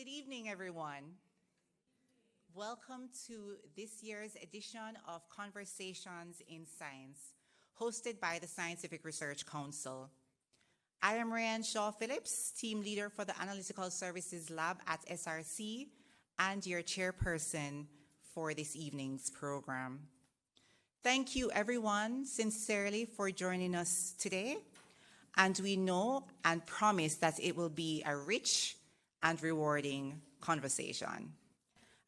Good evening, everyone. Welcome to this year's edition of Conversations in Science, hosted by the Scientific Research Council. I am Ryan Shaw Phillips, team leader for the Analytical Services Lab at SRC and your chairperson for this evening's program. Thank you, everyone, sincerely for joining us today. And we know and promise that it will be a rich and rewarding conversation.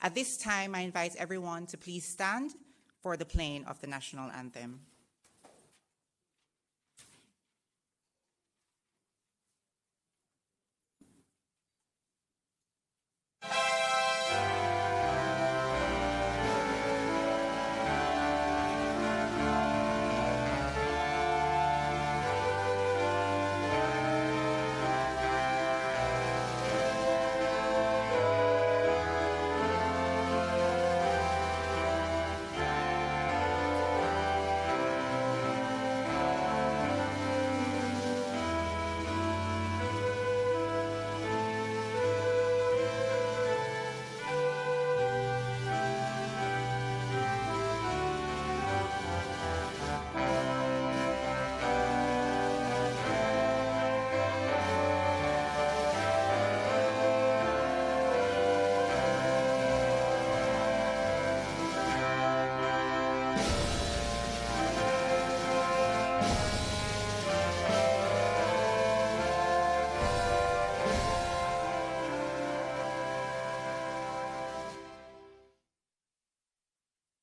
At this time, I invite everyone to please stand for the playing of the national anthem.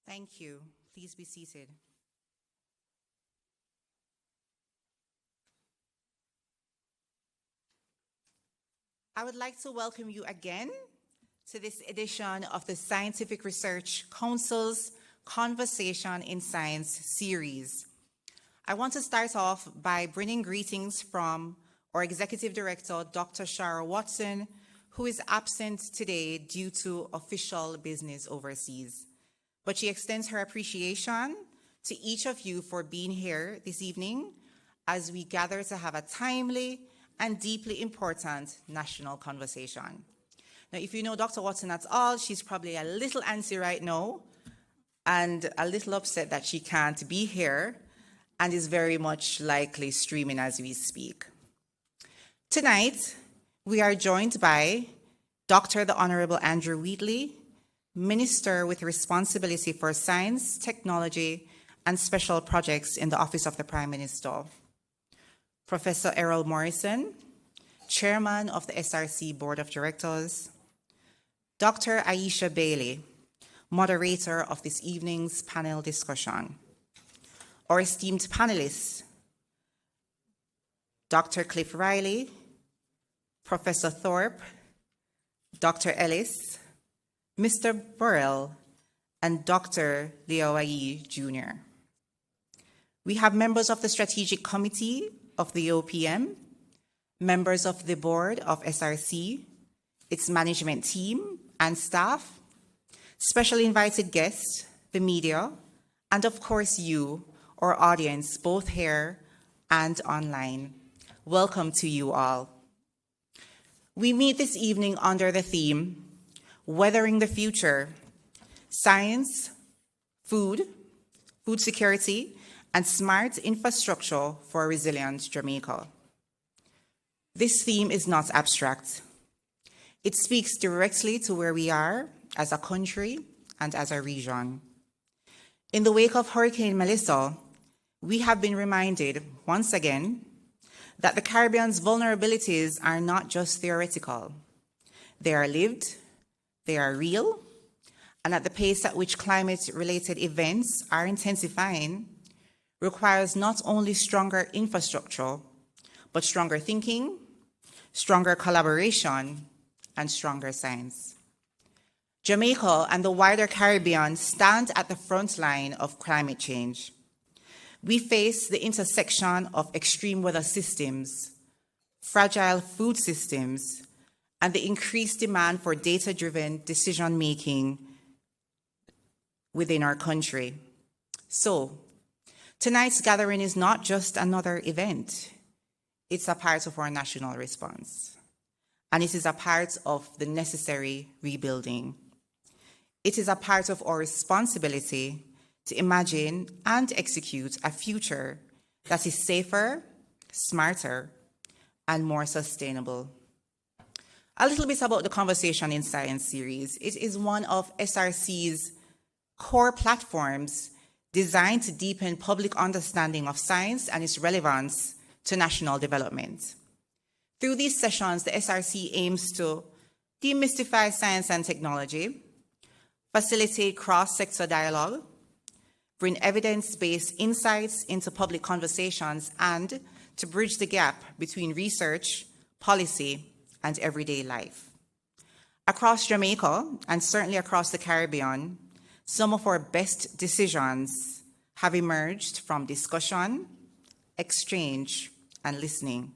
Thank you. Please be seated. I would like to welcome you again to this edition of the Scientific Research Council's Conversation in Science series. I want to start off by bringing greetings from our Executive Director, Dr. Shara Watson, who is absent today due to official business overseas. But she extends her appreciation to each of you for being here this evening as we gather to have a timely and deeply important national conversation. Now, if you know Dr. Watson at all, she's probably a little antsy right now and a little upset that she can't be here and is very much likely streaming as we speak. Tonight, we are joined by Dr. the Honorable Andrew Wheatley, Minister with responsibility for science, technology, and special projects in the Office of the Prime Minister. Professor Errol Morrison, Chairman of the SRC Board of Directors. Dr. Aisha Bailey, moderator of this evening's panel discussion. Our esteemed panelists, Dr. Cliff Riley, Professor Thorpe, Dr. Ellis, Mr. Burrell, and Dr. Leowai Jr. We have members of the Strategic Committee of the OPM, members of the board of SRC, its management team and staff, special invited guests, the media, and of course you, our audience, both here and online. Welcome to you all. We meet this evening under the theme, Weathering the Future, Science, Food Security, and Smart Infrastructure for a Resilient Jamaica. This theme is not abstract. It speaks directly to where we are as a country and as a region. In the wake of Hurricane Melissa, we have been reminded once again that the Caribbean's vulnerabilities are not just theoretical. They are lived, they are real, and at the pace at which climate-related events are intensifying requires not only stronger infrastructure, but stronger thinking, stronger collaboration, and stronger science. Jamaica and the wider Caribbean stand at the front line of climate change. We face the intersection of extreme weather systems, fragile food systems, and the increased demand for data-driven decision-making within our country. So, tonight's gathering is not just another event. It's a part of our national response. and it is a part of the necessary rebuilding. It is a part of our responsibility to imagine and execute a future that is safer, smarter, and more sustainable. A little bit about the Conversation in Science series. It is one of SRC's core platforms designed to deepen public understanding of science and its relevance to national development. Through these sessions, the SRC aims to demystify science and technology, facilitate cross-sector dialogue, bring evidence-based insights into public conversations, and to bridge the gap between research, policy, and everyday life. Across Jamaica, and certainly across the Caribbean, some of our best decisions have emerged from discussion, exchange, and listening.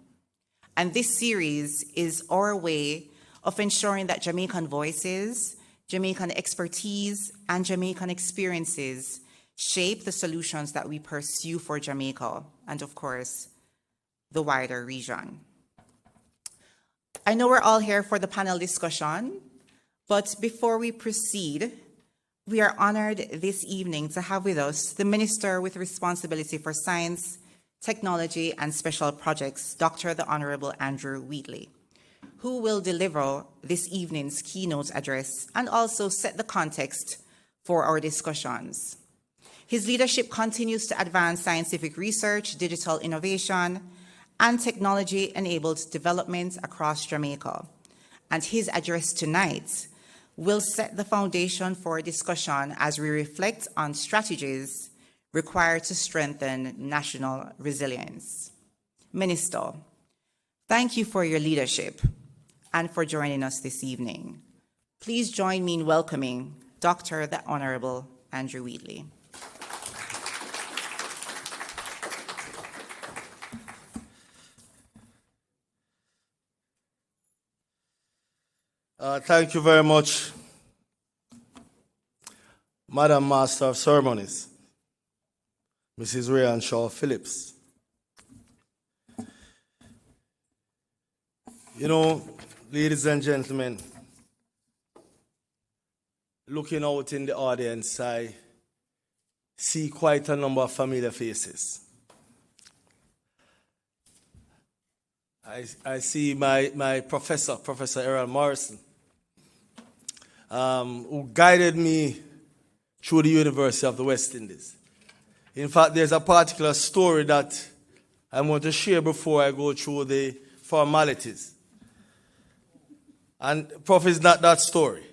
And this series is our way of ensuring that Jamaican voices, Jamaican expertise, and Jamaican experiences shape the solutions that we pursue for Jamaica and, of course, the wider region. I know we're all here for the panel discussion, but before we proceed, we are honored this evening to have with us the Minister with responsibility for Science, Technology, and Special Projects, Dr. the Honorable Andrew Wheatley, who will deliver this evening's keynote address and also set the context for our discussions. His leadership continues to advance scientific research, digital innovation, and technology-enabled development across Jamaica. And his address tonight will set the foundation for a discussion as we reflect on strategies required to strengthen national resilience. Minister, thank you for your leadership and for joining us this evening. Please join me in welcoming Dr. the Honorable Andrew Wheatley. Thank you very much, Madam Master of Ceremonies, Mrs. Rayan Shaw Phillips. You know, ladies and gentlemen, looking out in the audience, I see quite a number of familiar faces. I see my professor, Professor Errol Morrison, who guided me through the University of the West Indies. In fact, there's a particular story that I want to share before I go through the formalities. And Prof is not that story.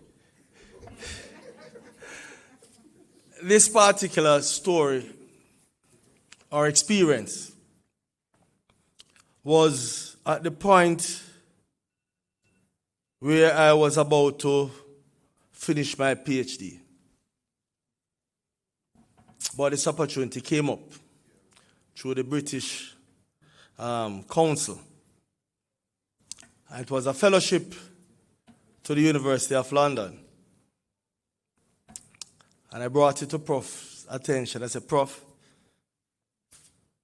This particular story or experience was at the point where I was about to finish my PhD. But this opportunity came up through the British Council. And it was a fellowship to the University of London. And I brought it to Prof's attention. I said, Prof,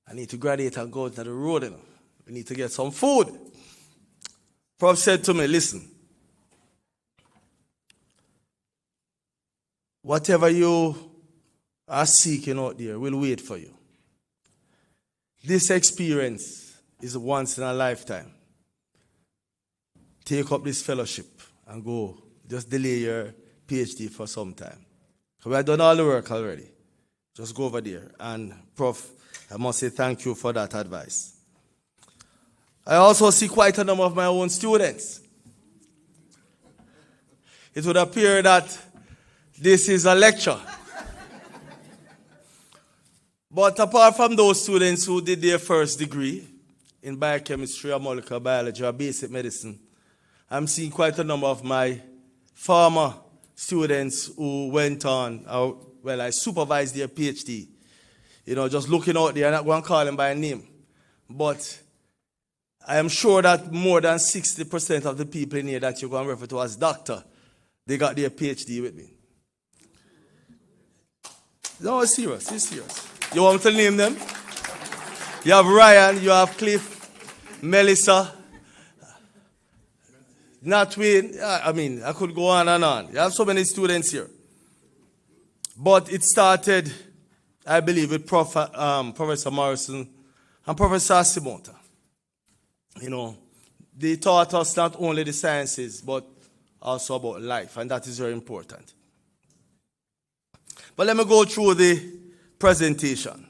I need to graduate and go to the road. You know. We need to get some food. Prof said to me, listen, whatever you are seeking out there will wait for you. This experience is once in a lifetime. Take up this fellowship and go. Just delay your PhD for some time. We have done all the work already. Just go over there. And Prof, I must say thank you for that advice. I also see quite a number of my own students. It would appear that this is a lecture. But apart from those students who did their first degree in biochemistry or molecular biology or basic medicine, I'm seeing quite a number of my former students who went on, I supervised their PhD. You know, just looking out there, I'm not going to call them by name. But I am sure that more than 60% of the people in here that you're going to refer to as doctor, they got their PhD with me. No, it's serious. It's serious. You want me to name them? You have Ryan, you have Cliff, Melissa, not with, I mean, I could go on and on. You have so many students here. But it started, I believe, with Professor Morrison and Professor Simota. You know, they taught us not only the sciences, but also about life, and that is very important. But let me go through the presentation.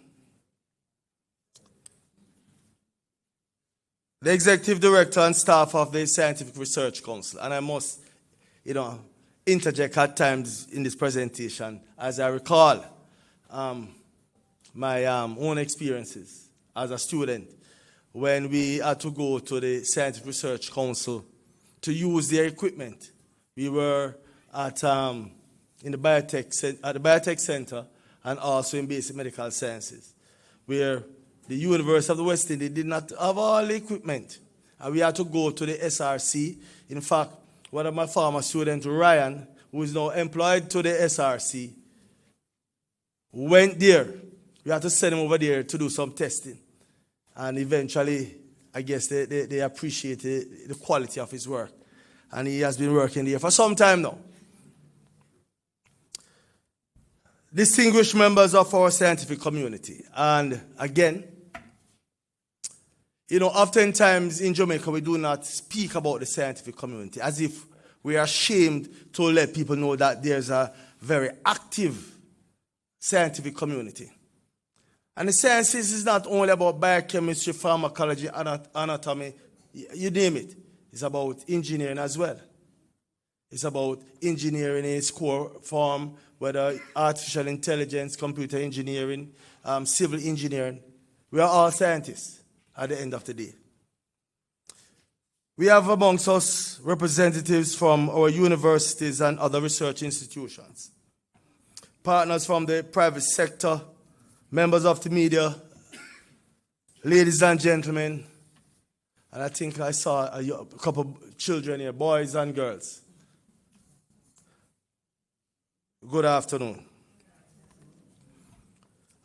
The Executive Director and staff of the Scientific Research Council, and I must, interject at times in this presentation as I recall my own experiences as a student when we had to go to the Scientific Research Council to use their equipment. We were at the Biotech Center and also in Basic Medical Sciences, where the University of the West Indies did not have all the equipment. And we had to go to the SRC. In fact, one of my former students, Ryan, who is now employed to the SRC, went there. We had to send him over there to do some testing. And eventually, I guess they appreciated the quality of his work. And he has been working there for some time now. Distinguished members of our scientific community. And again, oftentimes in Jamaica, we do not speak about the scientific community as if we are ashamed to let people know that there's a very active scientific community. And the sciences is not only about biochemistry, pharmacology, anatomy, you name it. It's about engineering as well. It's about engineering in its core form, whether artificial intelligence, computer engineering, civil engineering. We are all scientists at the end of the day. We have amongst us representatives from our universities and other research institutions, partners from the private sector, members of the media, ladies and gentlemen, and I think I saw a couple of children here, boys and girls. Good afternoon.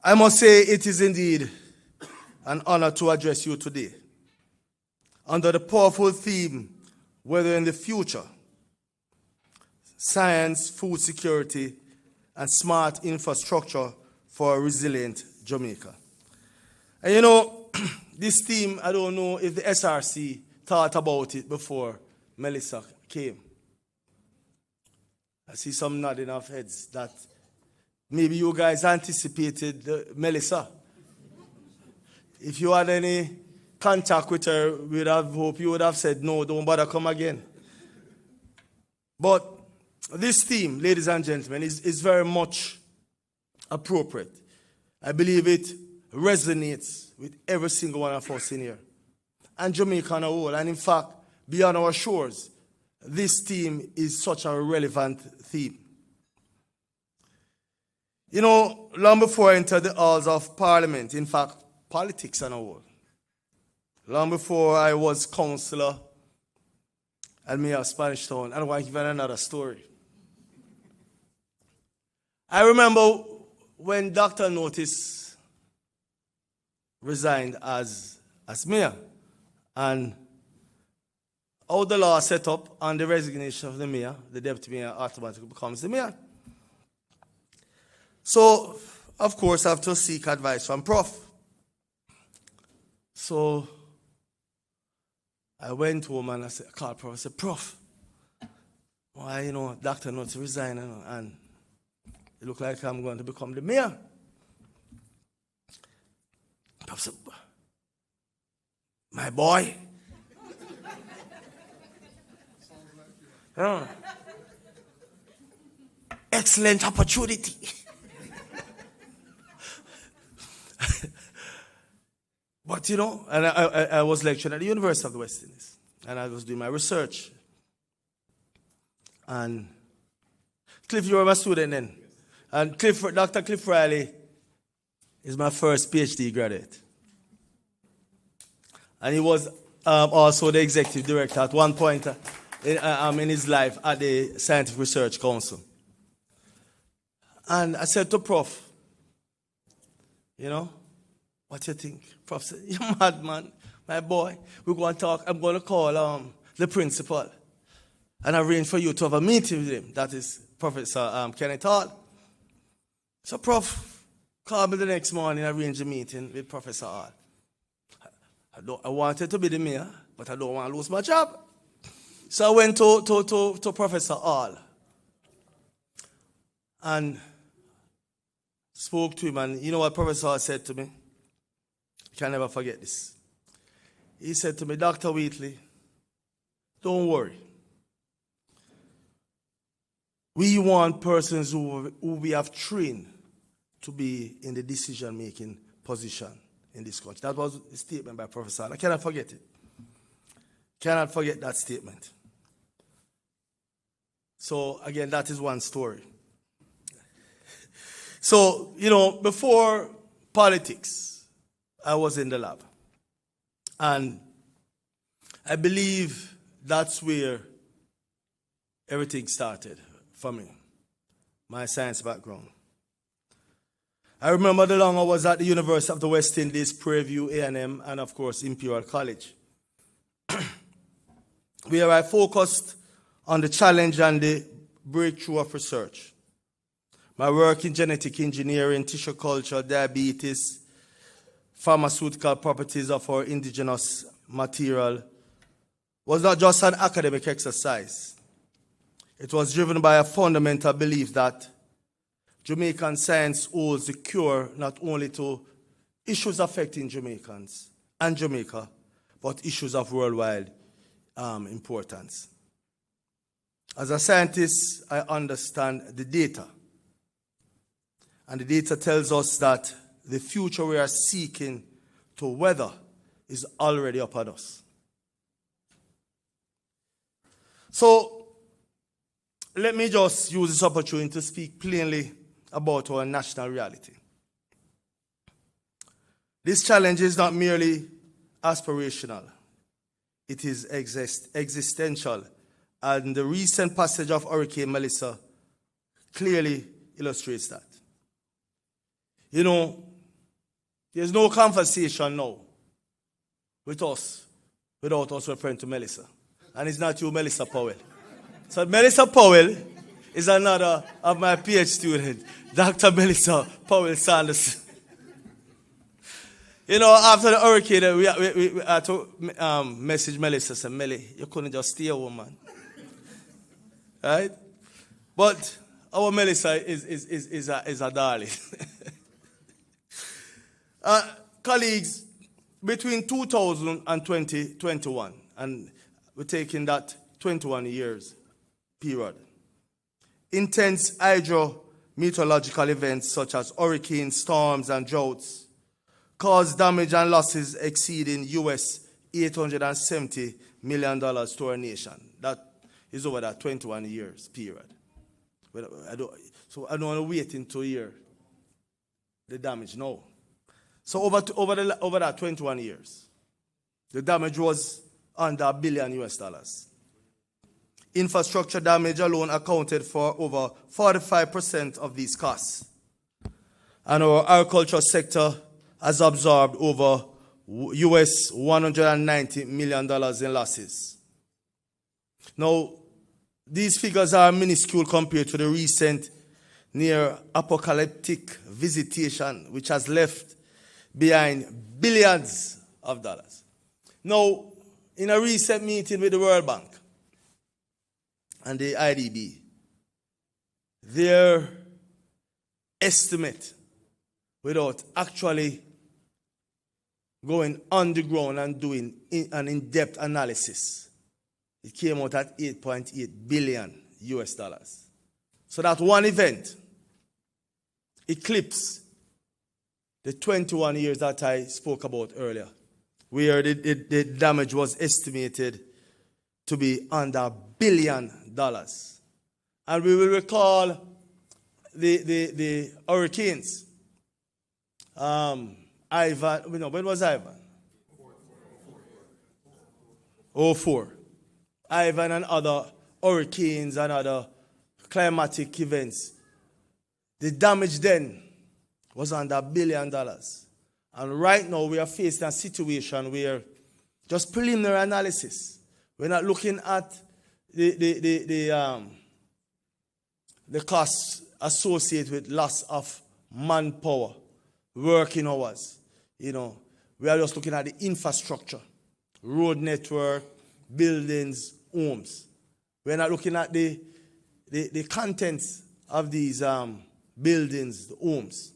I must say it is indeed an honor to address you today under the powerful theme, whether in the future, science, food security, and smart infrastructure for a resilient Jamaica. And this theme, I don't know if the SRC thought about it before Melissa came. I see some nodding of heads that maybe you guys anticipated Melissa. If you had any contact with her, we'd have hoped you would have said, no, don't bother, come again. But this theme, ladies and gentlemen, is very much appropriate. I believe it resonates with every single one of us in here. And Jamaica on a whole. And in fact, beyond our shores, this theme is such a relevant theme. Long before I entered the halls of Parliament, in fact, politics on a whole, long before I was councillor at Mayor of Spanish Town, I don't want to give another story. I remember when Dr. Notice resigned as mayor, and how the law set up on the resignation of the mayor, the deputy mayor automatically becomes the mayor. So, of course, I have to seek advice from Prof. So, I went home and I called Prof. I said, Prof, why, Dr. Notice resigned, and it looks like I'm going to become the mayor. Prof said, my boy. Excellent opportunity. But and I was lecturing at the University of the West Indies, and I was doing my research. And Cliff, you were my student then. And Dr. Cliff Riley is my first PhD graduate. And he was also the executive director at one point in his life at the Scientific Research Council. And I said to Prof, what do you think? Prof said, you're mad, man. My boy, we're going to talk. I'm going to call the principal. and arrange for you to have a meeting with him. That is Professor Kenneth Hall. So Prof called me the next morning, arranged a meeting with Professor Hall. I wanted to be the mayor, but I don't want to lose my job. So I went to Professor Hall and spoke to him, and you know what Professor Hall said to me? I can never forget this. He said to me, Dr. Wheatley, don't worry. We want persons who we have trained to be in the decision-making position in this country. That was a statement by Professor Hall. I cannot forget it. Cannot forget that statement. So, again, that is one story. So, before politics, I was in the lab. And I believe that's where everything started for me, my science background. I remember the long I was at the University of the West Indies, Prairie A&M, and of course Imperial College, where I focused on the challenge and the breakthrough of research. My work in genetic engineering, tissue culture, diabetes, pharmaceutical properties of our indigenous material was not just an academic exercise. It was driven by a fundamental belief that Jamaican science holds the cure not only to issues affecting Jamaicans and Jamaica, but issues of worldwide importance. As a scientist, I understand the data. And the data tells us that the future we are seeking to weather is already upon us. So, let me just use this opportunity to speak plainly about our national reality. This challenge is not merely aspirational, it is existential, and the recent passage of Hurricane Melissa clearly illustrates that. There's no conversation now with us without us referring to Melissa. And it's not you, Melissa Powell. So Melissa Powell is another of my PhD students, Dr. Melissa Powell Sanderson. After the hurricane, we had to message Melissa, say, Melly, you couldn't just stay a woman. Right? But our Melissa is a darling. Colleagues, between 2000 and 2021, and we're taking that 21 years period, intense hydrometeorological events such as hurricanes, storms, and droughts caused damage and losses exceeding US $870 million to our nation. That is over that 21 years period. I don't want to wait until hear the damage. No. So over that 21 years, the damage was under $1 billion US. Infrastructure damage alone accounted for over 45% of these costs. And our agriculture sector has absorbed over US $190 million in losses. Now, these figures are minuscule compared to the recent near-apocalyptic visitation, which has left behind billions of dollars. Now, in a recent meeting with the World Bank and the IDB, their estimate, without actually going underground and doing an in-depth analysis, it came out at $8.8 billion US. So that one event eclipsed the 21 years that I spoke about earlier, where the damage was estimated to be under $1 billion. And we will recall the hurricanes. Ivan, when was Ivan? 2004. Ivan and other hurricanes and other climatic events. The damage then was under $1 billion. And right now we are facing a situation where just preliminary analysis. We're not looking at the costs associated with loss of manpower, working hours. We are just looking at the infrastructure, road network, buildings, homes. We're not looking at the contents of these buildings, the homes.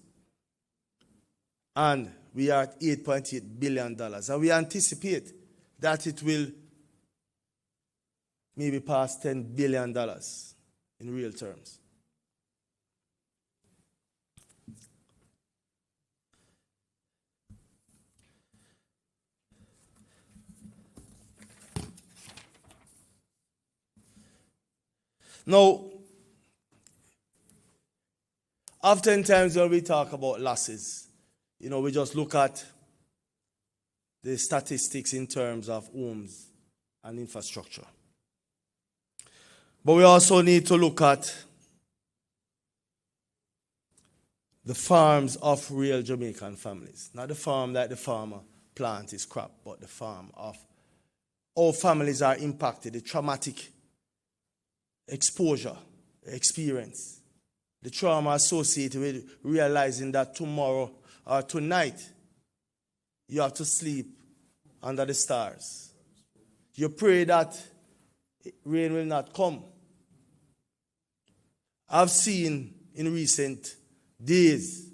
And we are at $8.8 billion. And we anticipate that it will maybe pass $10 billion in real terms. Now, oftentimes when we talk about losses, we just look at the statistics in terms of homes and infrastructure. But we also need to look at the farms of real Jamaican families. Not the farm that the farmer plants his crop, but the farm of all families are impacted, the traumatic exposure, experience, the trauma associated with realizing that tomorrow or tonight you have to sleep under the stars. You pray that rain will not come. I've seen in recent days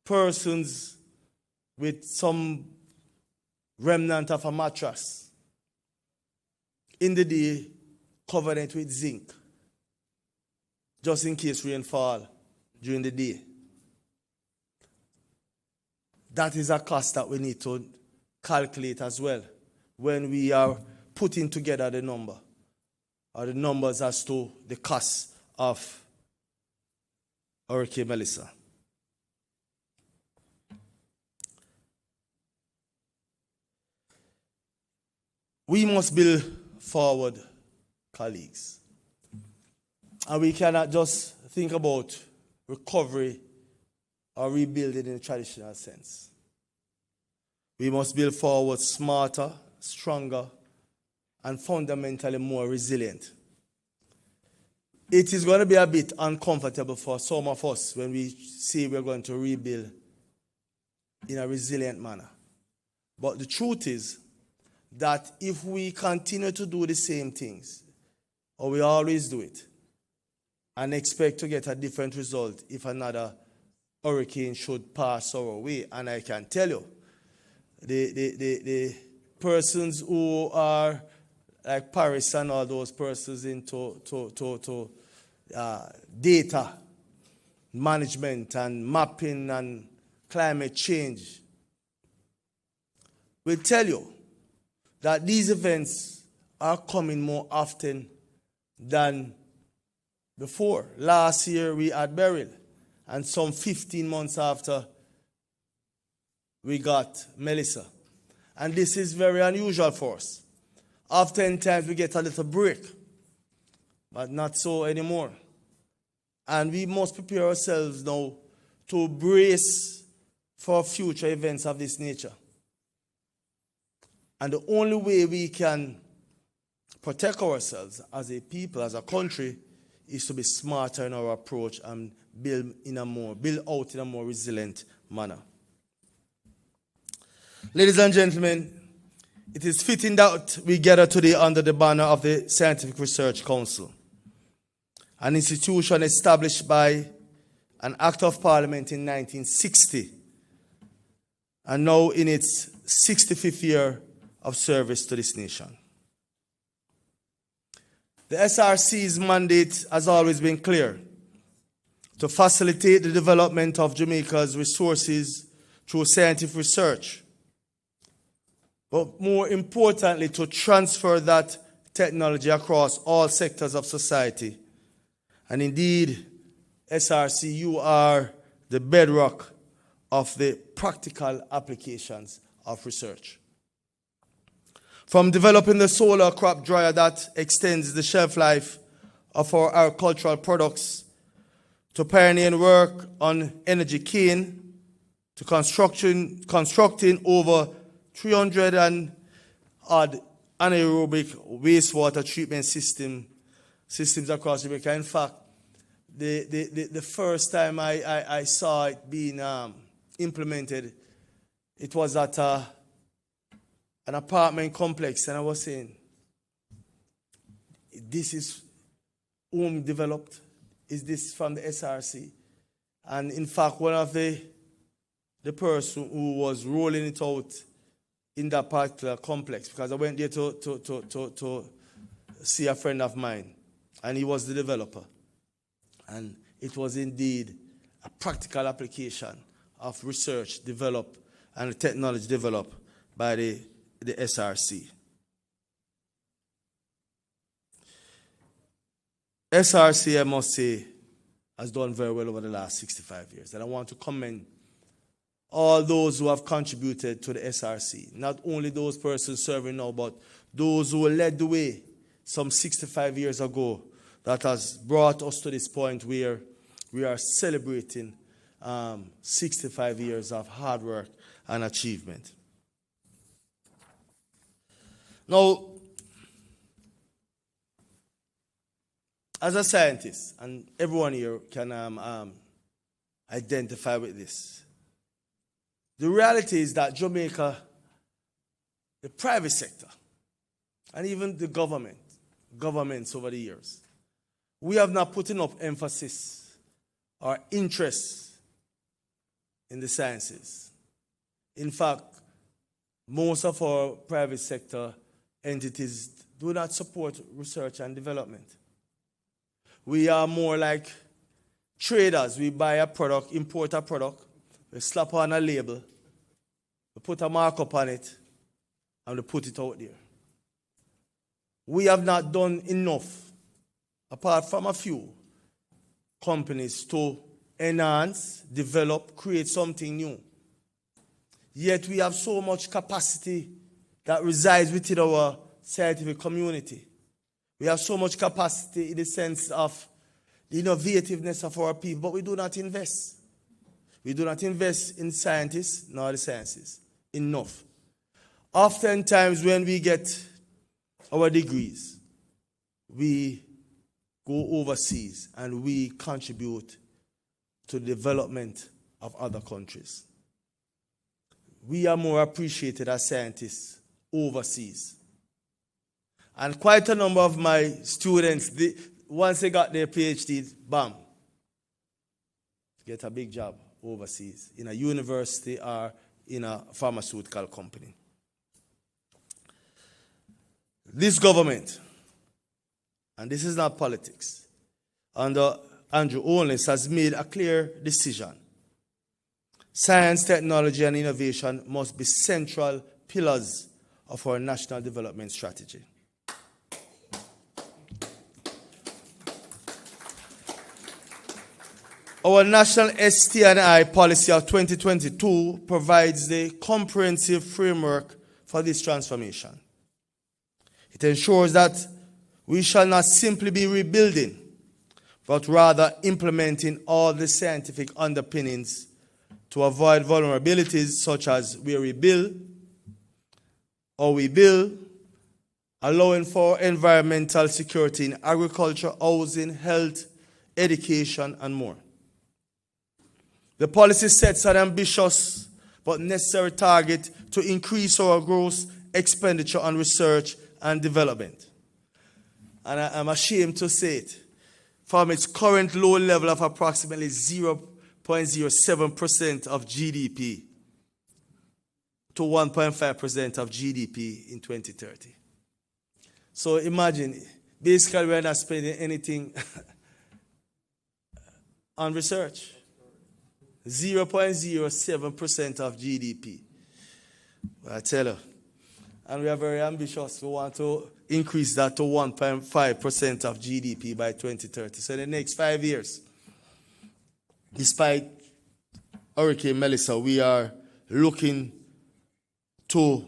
persons with some remnant of a mattress in the day covered it with zinc, just in case rain fall during the day. That is a cost that we need to calculate as well when we are putting together the number, or the numbers as to the cost of Hurricane Melissa. We must build forward, colleagues. And we cannot just think about recovery or rebuilding in the traditional sense. We must build forward smarter, stronger, and fundamentally more resilient. It is going to be a bit uncomfortable for some of us when we say we're going to rebuild in a resilient manner. But the truth is that if we continue to do the same things, or we always do it, and expect to get a different result if another hurricane should pass our way, and I can tell you, the persons who are like Paris and all those persons into data management and mapping and climate change will tell you that these events are coming more often than before. Last year we had Beryl, and some 15 months after we got Melissa. And this is very unusual for us. Oftentimes we get a little break, but not so anymore. And we must prepare ourselves now to brace for future events of this nature. And the only way we can protect ourselves as a people, as a country, is to be smarter in our approach and build out in a more resilient manner. Ladies and gentlemen, it is fitting that we gather today under the banner of the Scientific Research Council, an institution established by an Act of Parliament in 1960, and now in its 65th year of service to this nation. The SRC's mandate has always been clear: to facilitate the development of Jamaica's resources through scientific research, but more importantly, to transfer that technology across all sectors of society. And indeed, SRC, you are the bedrock of the practical applications of research. From developing the solar crop dryer that extends the shelf life of our agricultural products, to pioneering work on energy cane, to constructing over 300 and odd anaerobic wastewater treatment systems across Jamaica. In fact, the first time I saw it being implemented, it was at an apartment complex, and I was saying, this is home developed? Is this from the SRC? And in fact, one of the person who was rolling it out in that particular complex, because I went there to see a friend of mine, and he was the developer. And it was indeed a practical application of research developed and technology developed by the SRC. SRC, I must say, has done very well over the last 65 years. And I want to commend all those who have contributed to the SRC. Not only those persons serving now, but those who led the way some 65 years ago, that has brought us to this point where we are celebrating 65 years of hard work and achievement. Now, as a scientist, and everyone here can identify with this, the reality is that Jamaica, the private sector, and even the governments over the years, we have not put enough emphasis or interest in the sciences. In fact, most of our private sector entities do not support research and development. We are more like traders. We buy a product, import a product, we slap on a label, we put a markup on it, and we put it out there. We have not done enough, apart from a few companies, to enhance, develop, create something new. Yet we have so much capacity that resides within our scientific community. We have so much capacity in the sense of the innovativeness of our people, but we do not invest. We do not invest in scientists nor the sciences enough. Oftentimes when we get our degrees, we go overseas and we contribute to the development of other countries. We are more appreciated as scientists overseas. And quite a number of my students, once they got their PhDs, bam, get a big job overseas in a university or in a pharmaceutical company. This government, and this is not politics, under Andrew Holness has made a clear decision. Science, technology, and innovation must be central pillars of our national development strategy. Our National ST&I policy of 2022 provides the comprehensive framework for this transformation. It ensures that we shall not simply be rebuilding, but rather implementing all the scientific underpinnings to avoid vulnerabilities such as where we build, or we build, allowing for environmental security in agriculture, housing, health, education, and more. The policy sets an ambitious but necessary target to increase our gross expenditure on research and development. And I'm ashamed to say it, from its current low level of approximately 0.07% of GDP to 1.5% of GDP in 2030. So imagine, basically we're not spending anything on research. 0.07% of GDP. I tell you. And we are very ambitious. We want to increase that to 1.5% of GDP by 2030. So in the next 5 years, despite Hurricane Melissa, we are looking to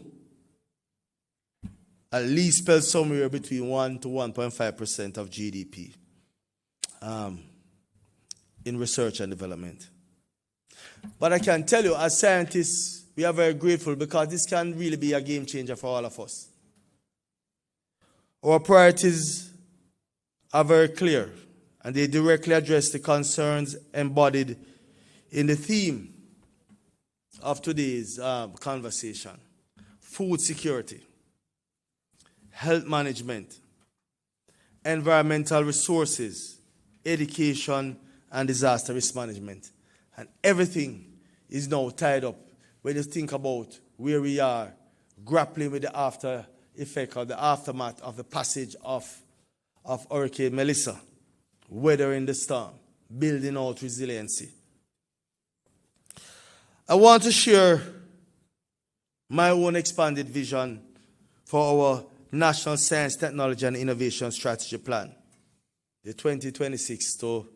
at least spend somewhere between 1 to 1.5% of GDP in research and development. But I can tell you, as scientists, we are very grateful because this can really be a game changer for all of us. Our priorities are very clear, and they directly address the concerns embodied in the theme of today's conversation: food security, health management, environmental resources, education, and disaster risk management. And everything is now tied up when you think about where we are grappling with the after effect or the aftermath of the passage of Hurricane Melissa, weathering the storm, building out resiliency. I want to share my own expanded vision for our National Science, Technology, and Innovation Strategy Plan, the 2026 to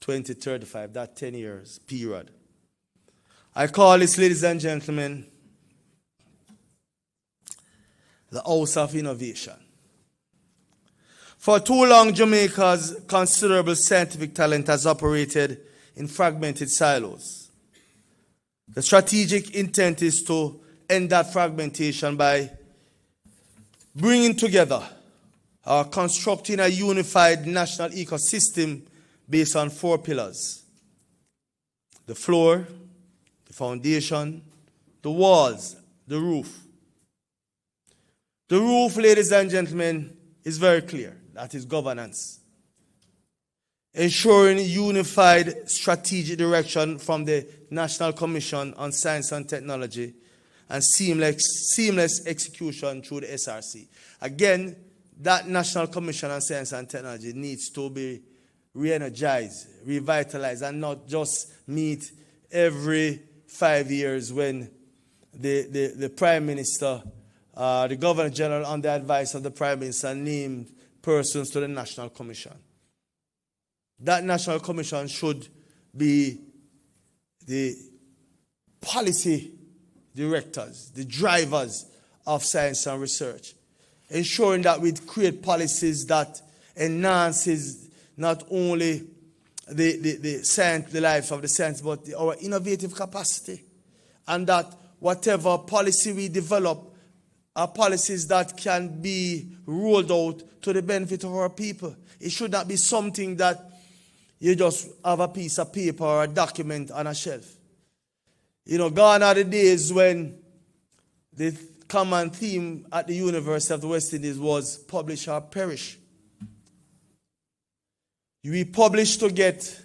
2035, that 10 years period. I call this, ladies and gentlemen, the House of Innovation. For too long, Jamaica's considerable scientific talent has operated in fragmented silos. The strategic intent is to end that fragmentation by bringing together or constructing a unified national ecosystem based on 4 pillars: the floor, the foundation, the walls, the roof. The roof, ladies and gentlemen, is very clear. That is governance. Ensuring unified strategic direction from the National Commission on Science and Technology and seamless execution through the SRC. Again, that National Commission on Science and Technology needs to be re-energized, revitalized, and not just meet every 5 years when the Prime Minister, the Governor General, on the advice of the Prime Minister, named persons to the National Commission. That National Commission should be the policy directors, the drivers of science and research, ensuring that we create policies that enhances not only the science, the lives of the science, but our innovative capacity, and that whatever policy we develop are policies that can be rolled out to the benefit of our people. It should not be something that you just have a piece of paper or a document on a shelf. You know, gone are the days when the common theme at the University of the West Indies was publish or perish. We publish to get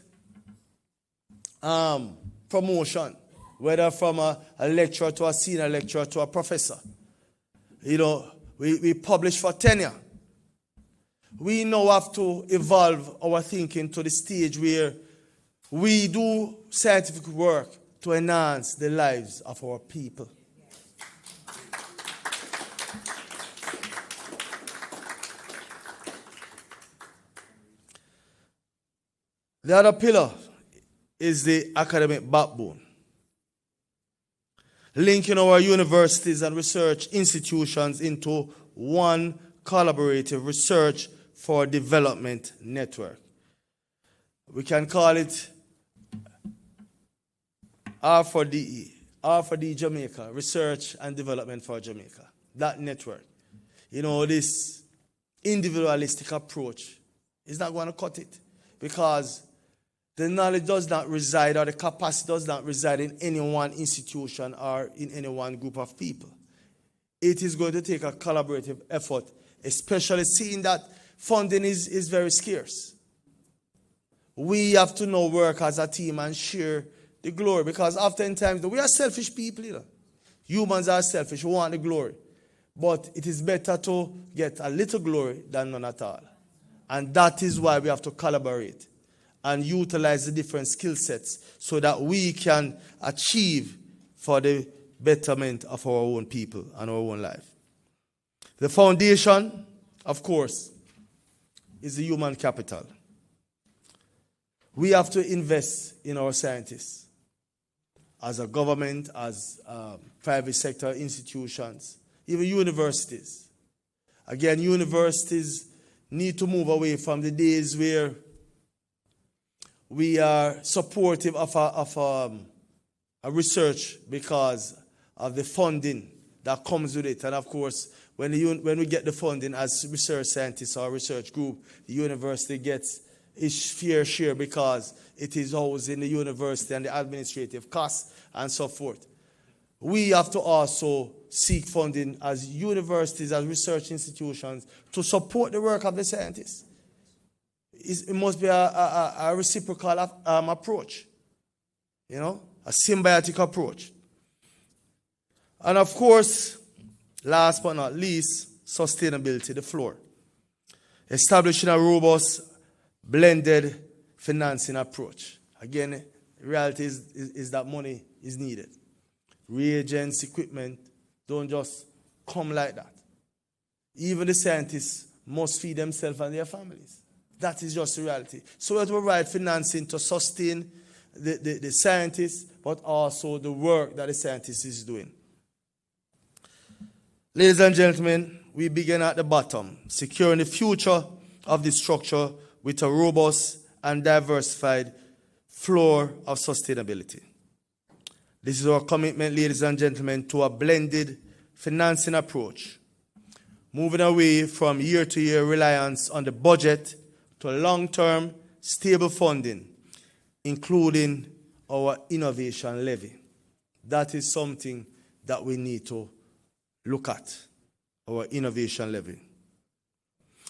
promotion, whether from a lecturer to a senior lecturer to a professor. You know, we publish for tenure. We now have to evolve our thinking to the stage where we do scientific work to enhance the lives of our people. The other pillar is the academic backbone, linking our universities and research institutions into one collaborative research for development network. We can call it R4DE, R4D Jamaica, Research and Development for Jamaica. That network. You know, this individualistic approach is not going to cut it, because the knowledge does not reside, or the capacity does not reside in any one institution or in any one group of people. It is going to take a collaborative effort, especially seeing that funding is very scarce. We have to now work as a team and share the glory, because oftentimes we are selfish people. You know. Humans are selfish. We want the glory. But it is better to get a little glory than none at all. And that is why we have to collaborate and utilize the different skill sets so that we can achieve for the betterment of our own people and our own life. The foundation, of course, is the human capital. We have to invest in our scientists as a government, as private sector institutions, even universities. Again, universities need to move away from the days where we are supportive of a research because of the funding that comes with it. And of course, when we get the funding as research scientists or research group, the university gets its fair share because it is always in the university and the administrative costs and so forth. We have to also seek funding as universities, as research institutions, to support the work of the scientists. It must be a reciprocal approach, a symbiotic approach. And of course, last but not least, sustainability, the floor. Establishing a robust, blended financing approach. Again, the reality is that money is needed. Reagents, equipment don't just come like that. Even the scientists must feed themselves and their families. That is just the reality. So we have to provide financing to sustain the scientists, but also the work that the scientist is doing. Ladies and gentlemen, we begin at the bottom, securing the future of the structure with a robust and diversified floor of sustainability. This is our commitment, ladies and gentlemen, to a blended financing approach, moving away from year-to-year reliance on the budget to long-term, stable funding, including our innovation levy. That is something that we need to look at, our innovation levy.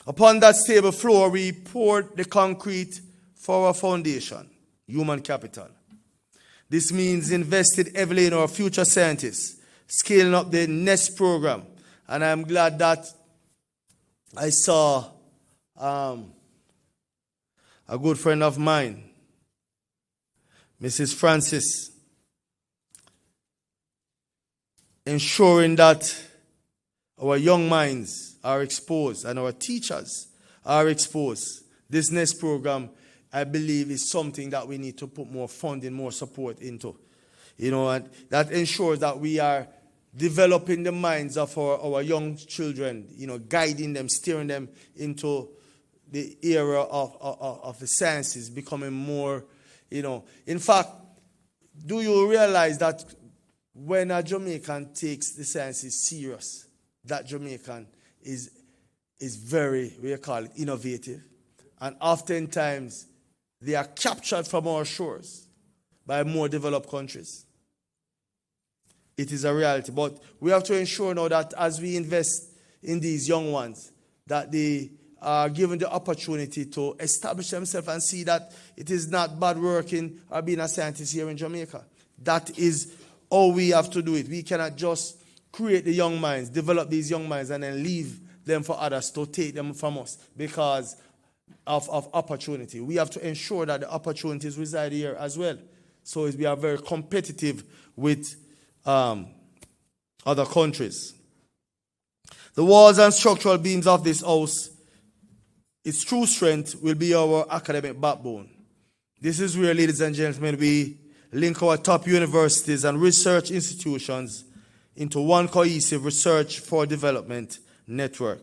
Upon that stable floor, we poured the concrete for our foundation, human capital. This means invested heavily in our future scientists, scaling up the NEST program. And I'm glad that I saw a good friend of mine, Mrs. Francis, ensuring that our young minds are exposed and our teachers are exposed. This NEST program, I believe, is something that we need to put more funding, more support into. And that ensures that we are developing the minds of our young children, guiding them, steering them into the era of the sciences, becoming more, In fact, do you realize that when a Jamaican takes the sciences serious, that Jamaican is very, innovative. And oftentimes, they are captured from our shores by more developed countries. It is a reality. But we have to ensure now that as we invest in these young ones, that they are given the opportunity to establish themselves and see that it is not bad working or being a scientist here in Jamaica. That is how we have to do it. We cannot just create the young minds, develop these young minds, and then leave them for others to take them from us because of opportunity. We have to ensure that the opportunities reside here as well. So we are very competitive with other countries. The walls and structural beams of this house, its true strength will be our academic backbone. This is where, ladies and gentlemen, we link our top universities and research institutions into one cohesive research for development network.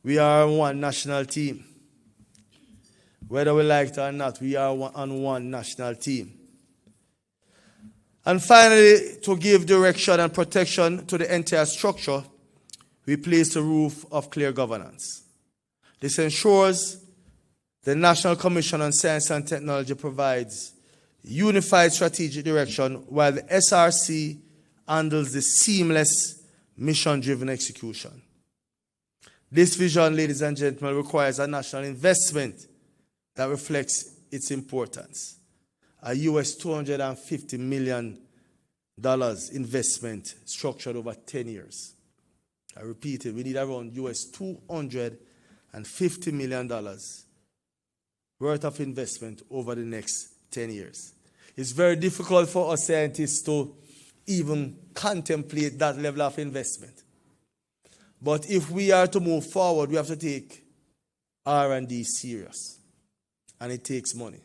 We are one national team. Whether we like it or not, we are on one national team. And finally, to give direction and protection to the entire structure, we place a roof of clear governance. This ensures the National Commission on Science and Technology provides unified strategic direction while the SRC handles the seamless mission-driven execution. This vision, ladies and gentlemen, requires a national investment that reflects its importance. A US $250 million investment structured over 10 years. I repeat it, we need around US $250 million worth of investment over the next 10 years. It's very difficult for us scientists to even contemplate that level of investment. But if we are to move forward, we have to take R&D serious. And it takes money.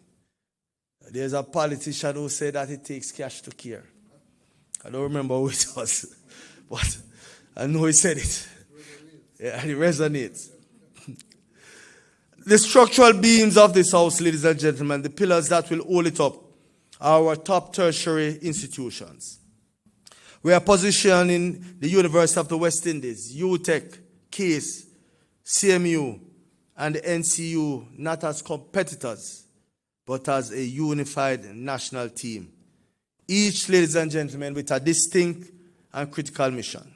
There's a politician who said that it takes cash to care. I don't remember who it was, but I know he said it. Yeah, and it resonates. The structural beams of this house, ladies and gentlemen, the pillars that will hold it up, are our top tertiary institutions. We are positioned in the University of the West Indies, UTech, CASE, CMU, and the NCU not as competitors, but as a unified national team. Each, ladies and gentlemen, with a distinct and critical mission.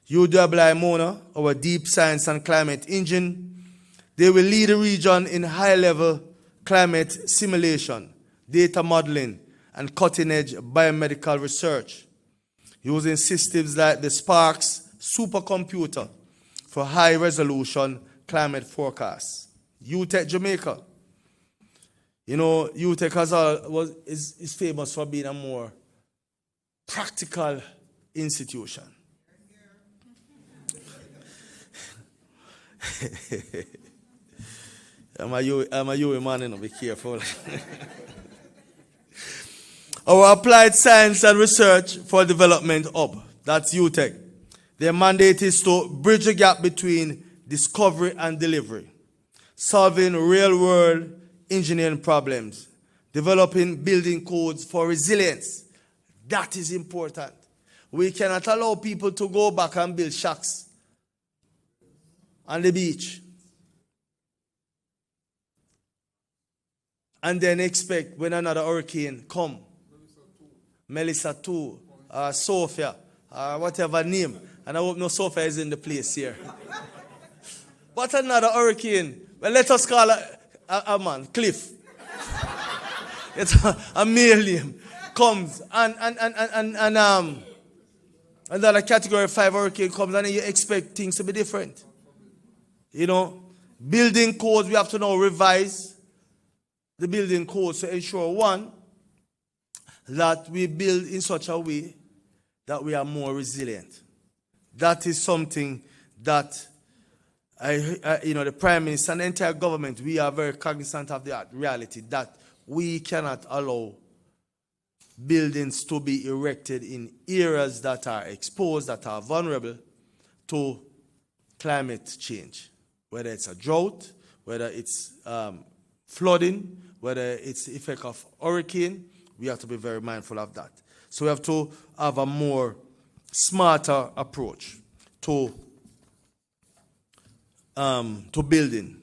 UWI Mona, our deep science and climate engine, they will lead the region in high-level climate simulation, data modeling, and cutting-edge biomedical research, using systems like the SPARCS supercomputer for high-resolution climate forecasts. UTech Jamaica. You know, UTech is famous for being a more practical institution. I'm a UE man, be careful. Our Applied Science and Research for Development Hub, that's UTech. Their mandate is to bridge the gap between discovery and delivery, solving real-world engineering problems, developing building codes for resilience. That is important. We cannot allow people to go back and build shacks on the beach and then expect when another hurricane come, Melissa 2, Sophia, whatever name, and I hope no Sophia is in the place here. But another hurricane, well, let us call a man, Cliff. It's a male name, comes and another category 5 hurricane comes and you expect things to be different. You know, building codes, we have to now revise the building codes to ensure, one, that we build in such a way that we are more resilient. That is something that the Prime Minister and the entire government, we are very cognizant of that reality, that we cannot allow buildings to be erected in areas that are exposed, that are vulnerable to climate change. Whether it's a drought, whether it's flooding, whether it's the effect of hurricane, we have to be very mindful of that. So we have to have a more smarter approach to building.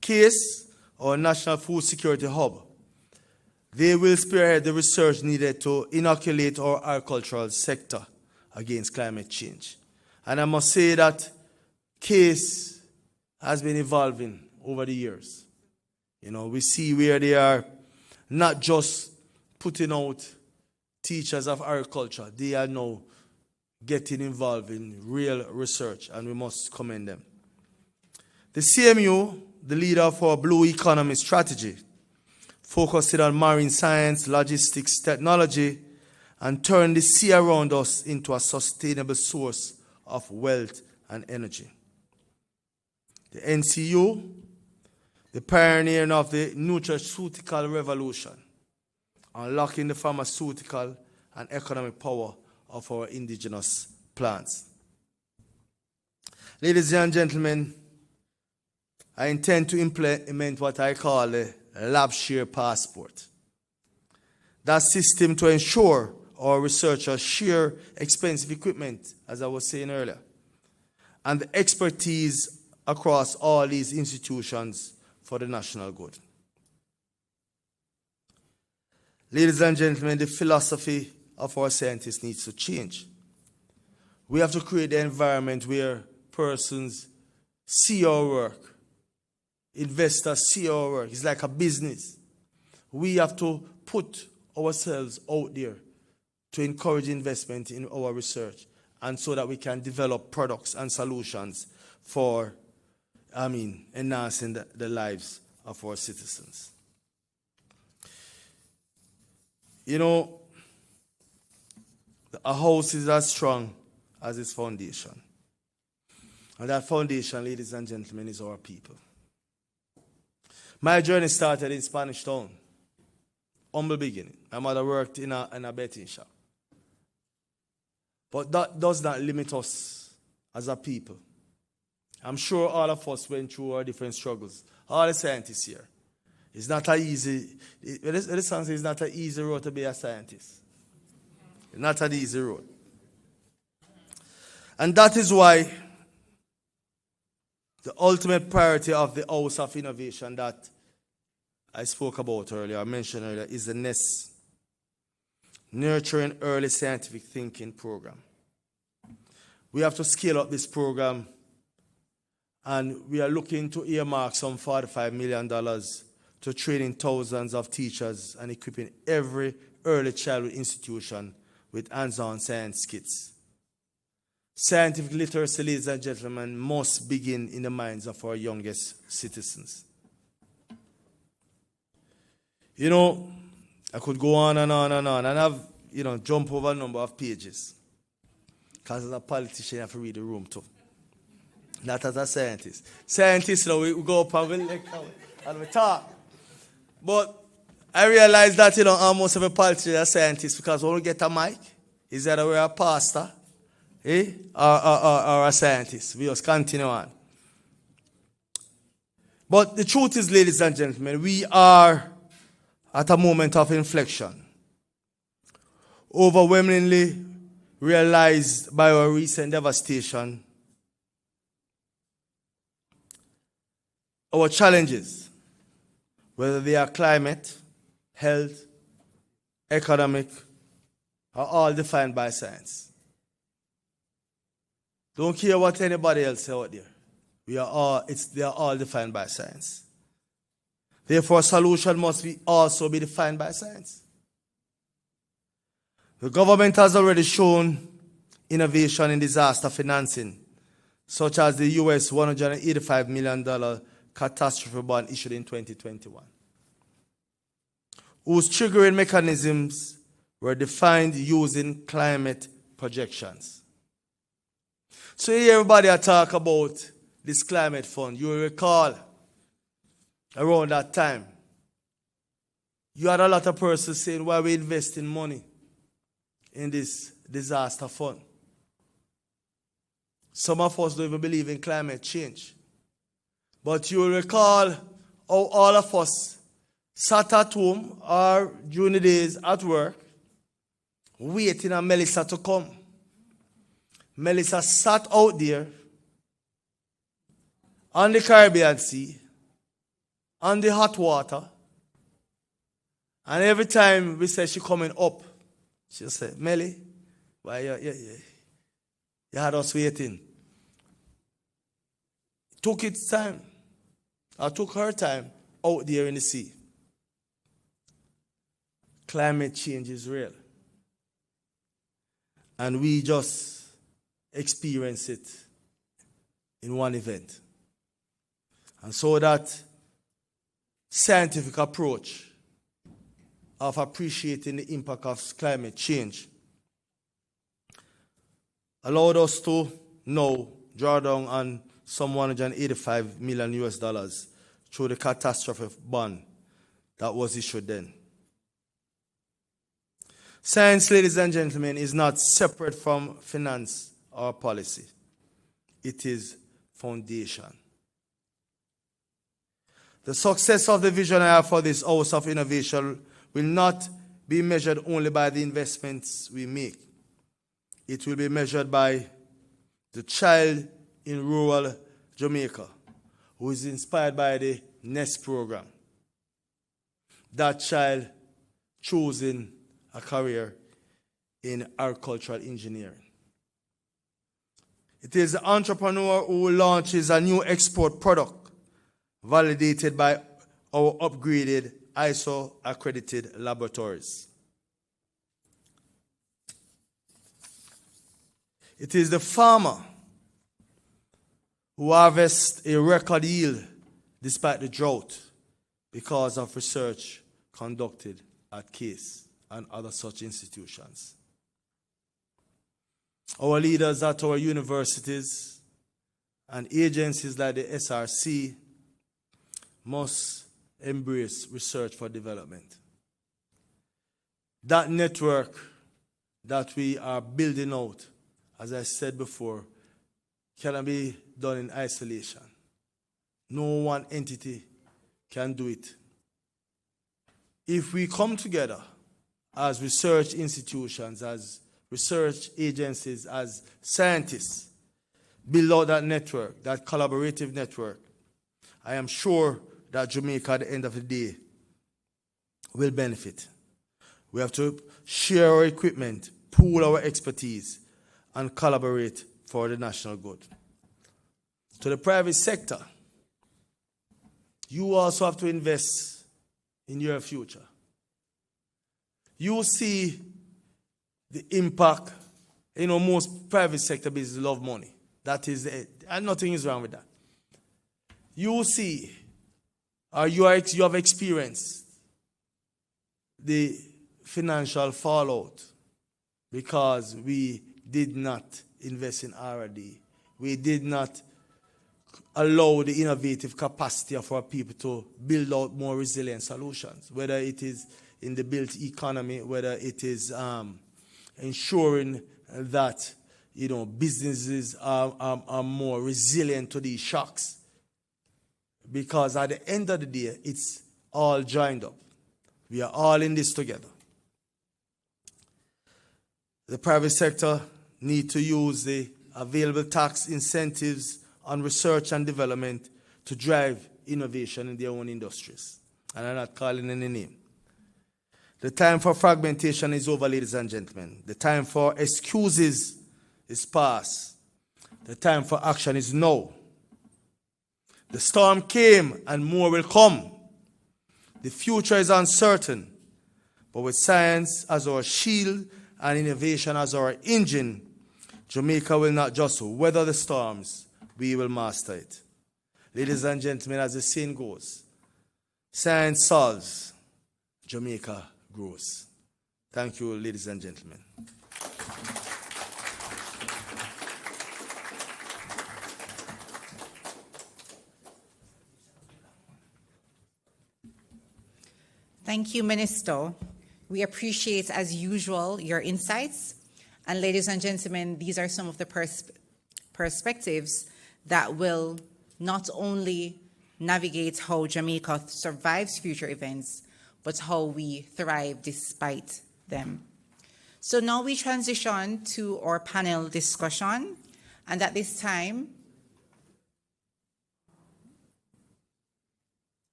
CASE, or National Food Security Hub, they will spearhead the research needed to inoculate our agricultural sector against climate change. And I must say that CASE has been evolving over the years. You know, we see where they are not just putting out teachers of agriculture, they are now getting involved in real research, and we must commend them. The CMU, the leader of our Blue Economy strategy, focused on marine science, logistics, technology, and turned the sea around us into a sustainable source of wealth and energy. The NCU, the pioneer of the nutraceutical revolution, unlocking the pharmaceutical and economic power of our indigenous plants. Ladies and gentlemen, I intend to implement what I call the lab share passport. That system to ensure our researchers share expensive equipment, as I was saying earlier, and the expertise across all these institutions for the national good. Ladies and gentlemen, the philosophy of our scientists needs to change. We have to create an environment where persons see our work, investors see our work. It's like a business. We have to put ourselves out there to encourage investment in our research, and so that we can develop products and solutions for, enhancing the lives of our citizens. You know, a house is as strong as its foundation. And that foundation, ladies and gentlemen, is our people. My journey started in Spanish Town. Humble beginning. My mother worked in a betting shop. But that does not limit us as a people. I'm sure all of us went through our different struggles. All the scientists here. It's not an easy, it's not an easy road to be a scientist. Not an easy road. And that is why the ultimate priority of the House of Innovation that I spoke about earlier, I mentioned earlier, is the NEST, Nurturing Early Scientific Thinking Program. We have to scale up this program, and we are looking to earmark some $45 million to training thousands of teachers and equipping every early childhood institution with hands-on science kits. Scientific literacy, ladies and gentlemen, must begin in the minds of our youngest citizens. You know, I could go on and on and on, and I've, jump over a number of pages. Because as a politician, you have to read the room too. Not as a scientist. Scientists, we go up and we lecture and we talk. But I realize that, almost every politician is a scientist, because when we get a mic, is either we're a pastor, or a scientist. We just continue on. But the truth is, ladies and gentlemen, we are at a moment of inflection, overwhelmingly realized by our recent devastation. Our challenges, whether they are climate, health, economic, are all defined by science. Don't care what anybody else say out there. They are all defined by science. Therefore, a solution must also be defined by science. The government has already shown innovation in disaster financing, such as the US $185 million catastrophe bond issued in 2021, whose triggering mechanisms were defined using climate projections. So here everybody talk about this climate fund. You will recall around that time, you had a lot of persons saying, why we investing money in this disaster fund? Some of us don't even believe in climate change. But you will recall how all of us sat at home or during the days at work, waiting on Melissa to come. Melissa sat out there on the Caribbean Sea, on the hot water, and every time we said she coming up, she said, Melly, why you had us waiting. Took its time. I took her time out there in the sea. Climate change is real. And we just experience it in one event. And so that scientific approach of appreciating the impact of climate change allowed us to now draw down on some $185 million US through the catastrophe bond that was issued then. Science, ladies and gentlemen, is not separate from finance or policy. It is foundation. The success of the vision I have for this House of Innovation will not be measured only by the investments we make. It will be measured by the child in rural Jamaica who is inspired by the NEST program. That child choosing a career in agricultural engineering. It is the entrepreneur who launches a new export product validated by our upgraded ISO accredited laboratories. It is the farmer who harvests a record yield despite the drought because of research conducted at CASE and other such institutions. Our leaders at our universities and agencies like the SRC must embrace research for development. That network that we are building out, as I said before, cannot be done in isolation. No one entity can do it. If we come together as research institutions, as research agencies, as scientists, build out that network, that collaborative network, I am sure that Jamaica at the end of the day will benefit. We have to share our equipment, pool our expertise, and collaborate for the national good. To the private sector, you also have to invest in your future. You see the impact. Most private sector businesses love money. That is it. And nothing is wrong with that. You see, or you have experienced the financial fallout because we did not invest in R&D. We did not allow the innovative capacity of our people to build out more resilient solutions, whether it is in the built economy, whether it is ensuring that businesses are more resilient to these shocks. Because at the end of the day, it's all joined up. We are all in this together. The private sector need to use the available tax incentives on research and development to drive innovation in their own industries. And I'm not calling any name. The time for fragmentation is over, ladies and gentlemen. The time for excuses is past. The time for action is now. The storm came and more will come. The future is uncertain. But with science as our shield and innovation as our engine, Jamaica will not just weather the storms, we will master it. Ladies and gentlemen, as the saying goes, science solves, Jamaica grows. Thank you, ladies and gentlemen. Thank you, Minister. We appreciate, as usual, your insights. And ladies and gentlemen, these are some of the perspectives that will not only navigate how Jamaica survives future events, but how we thrive despite them. So now we transition to our panel discussion. And at this time,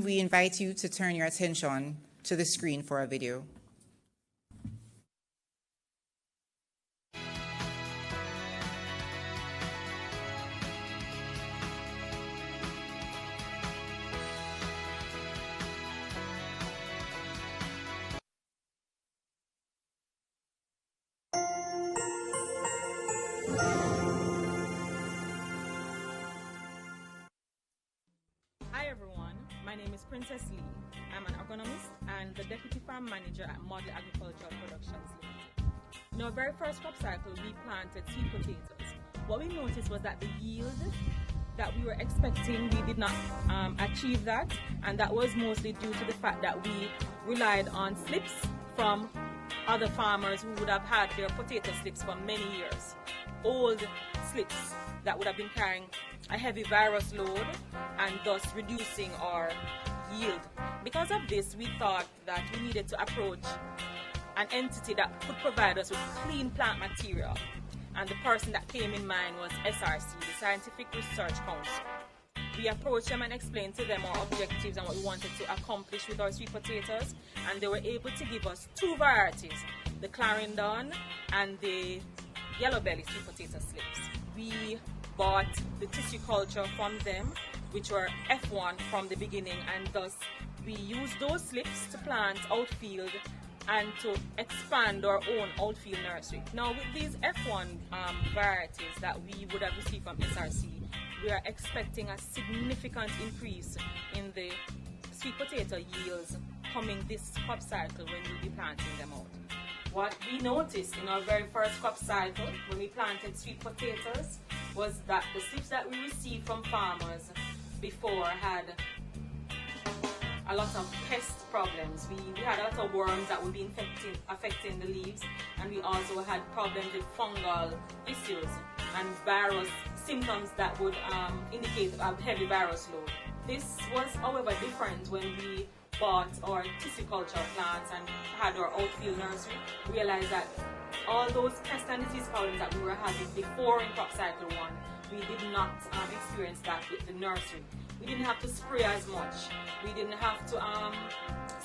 we invite you to turn your attention to the screen for a video. Hi everyone, my name is Princess Lee. I'm an agronomist and the Deputy Farm Manager at Model Agricultural Productions Limited. In our very first crop cycle, we planted sweet potatoes. What we noticed was that the yield that we were expecting, we did not achieve that, and that was mostly due to the fact that we relied on slips from other farmers who would have had their potato slips for many years. Old slips that would have been carrying a heavy virus load and thus reducing our yield. Because of this, we thought that we needed to approach an entity that could provide us with clean plant material. And the person that came in mind was SRC, the Scientific Research Council. We approached them and explained to them our objectives and what we wanted to accomplish with our sweet potatoes, and they were able to give us two varieties, the Clarendon and the Yellow Belly sweet potato slips. We bought the tissue culture from them, which were F1 from the beginning, and thus we used those slips to plant outfield and to expand our own outfield nursery. Now with these F1 varieties that we would have received from SRC, we are expecting a significant increase in the sweet potato yields coming this crop cycle when we'll be planting them out. What we noticed in our very first crop cycle when we planted sweet potatoes was that the slips that we received from farmers before had a lot of pest problems. We had a lot of worms that would be affecting the leaves, and we also had problems with fungal issues and virus symptoms that would indicate a heavy virus load. This was, however, different when we bought our tissue culture plants and had our outfield nursery. We realized that all those pest and disease problems that we were having before in crop cycle 1, we did not experience that with the nursery. We didn't have to spray as much. We didn't have to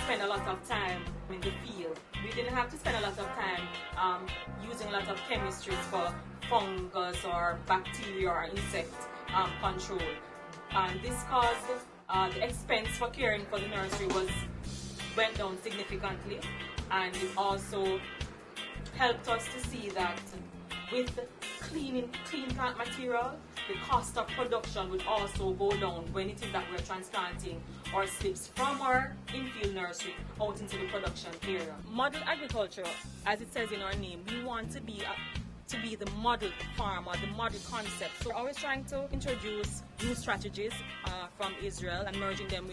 spend a lot of time in the field. We didn't have to spend a lot of time using a lot of chemistries for fungus or bacteria or insect control. And this caused the expense for caring for the nursery went down significantly, and it also helped us to see that with clean plant material, the cost of production would also go down when it is that we're transplanting our slips from our infield nursery out into the production area. Model agriculture, as it says in our name, we want to be the model farm or the model concept. So we're always trying to introduce new strategies from Israel and merging them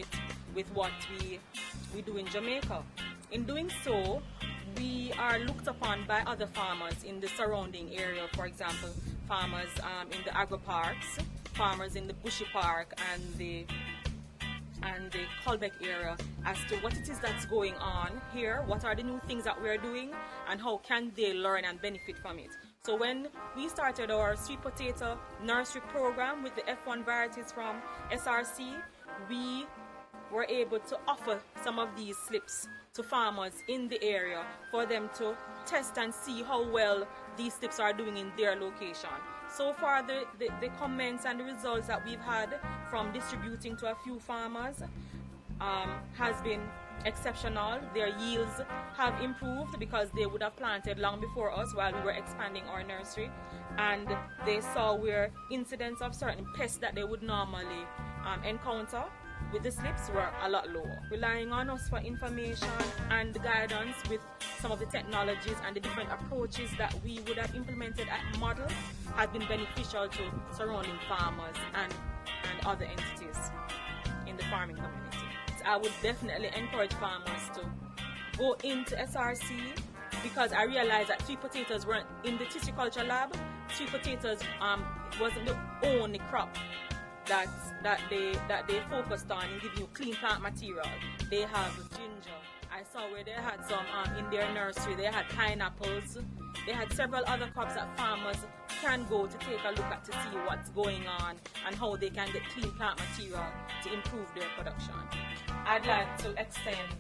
with what we do in Jamaica. In doing so, we are looked upon by other farmers in the surrounding area, for example, farmers in the agro parks, farmers in the Bushy Park and the Colbeck area, as to what it is that's going on here, what are the new things that we're doing, and how can they learn and benefit from it. So when we started our sweet potato nursery program with the F1 varieties from SRC, we were able to offer some of these slips to farmers in the area for them to test and see how well these slips are doing in their location. So far, the comments and the results that we've had from distributing to a few farmers has been exceptional. Their yields have improved because they would have planted long before us while we were expanding our nursery, and they saw where incidents of certain pests that they would normally encounter with the slips were a lot lower. Relying on us for information and guidance with some of the technologies and the different approaches that we would have implemented at Model has been beneficial to surrounding farmers and other entities in the farming community. So I would definitely encourage farmers to go into SRC, because I realized that sweet potatoes weren't in the tissue culture lab. Sweet potatoes wasn't the only crop that they focused on in giving you clean plant material. They have ginger. I saw where they had some in their nursery. They had pineapples. They had several other crops that farmers can go to take a look at to see what's going on and how they can get clean plant material to improve their production. I'd like to extend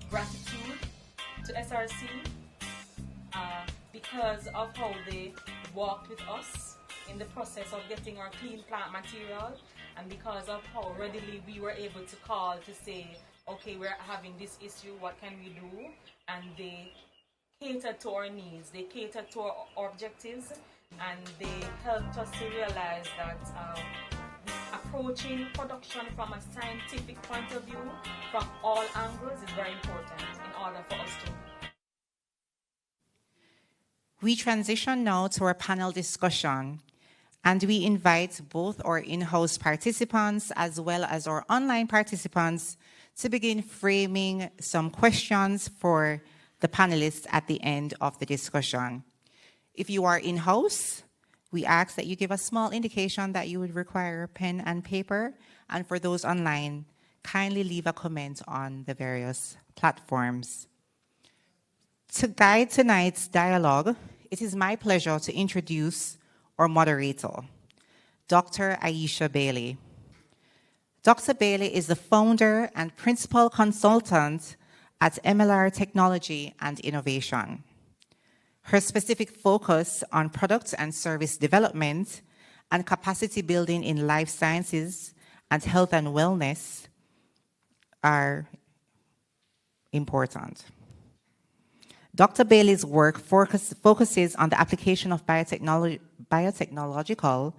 gratitude to SRC because of how they walked with us in the process of getting our clean plant material, and because of how readily we were able to call to say, okay, we're having this issue, what can we do? And they catered to our needs, they catered to our objectives, and they helped us to realize that approaching production from a scientific point of view, from all angles, is very important in order for us to. We transition now to our panel discussion, and we invite both our in-house participants as well as our online participants to begin framing some questions for the panelists at the end of the discussion. If you are in-house, we ask that you give a small indication that you would require pen and paper, and for those online, kindly leave a comment on the various platforms. To guide tonight's dialogue, it is my pleasure to introduce our moderator, Dr. Aisha Bailey. Dr. Bailey is the founder and principal consultant at MLR Technology and Innovation. Her specific focus on product and service development and capacity building in life sciences and health and wellness are important. Dr. Bailey's work focuses on the application of biotechnological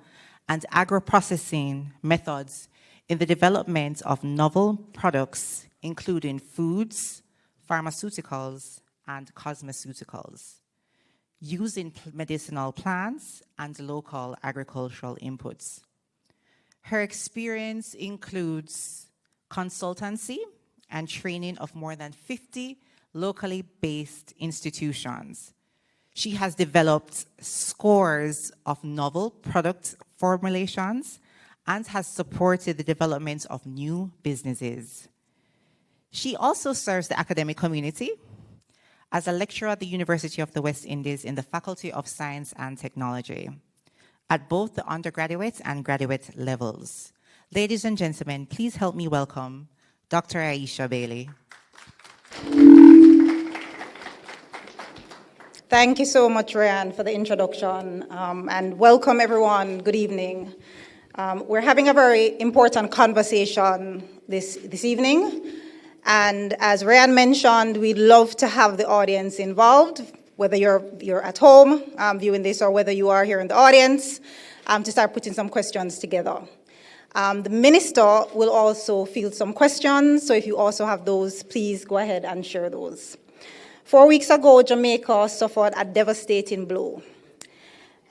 and agro-processing methods in the development of novel products, including foods, pharmaceuticals, and cosmeceuticals, using medicinal plants and local agricultural inputs. Her experience includes consultancy, and training of more than 50 locally based institutions. She has developed scores of novel product formulations and has supported the development of new businesses. She also serves the academic community as a lecturer at the University of the West Indies in the Faculty of Science and Technology at both the undergraduate and graduate levels. Ladies and gentlemen, please help me welcome Dr. Aisha Bailey. Thank you so much, Ryan, for the introduction, and welcome everyone. Good evening. We're having a very important conversation this evening, and as Ryan mentioned, we'd love to have the audience involved, whether you're at home viewing this or whether you are here in the audience, to start putting some questions together. The minister will also field some questions, so if you also have those, please go ahead and share those. 4 weeks ago, Jamaica suffered a devastating blow.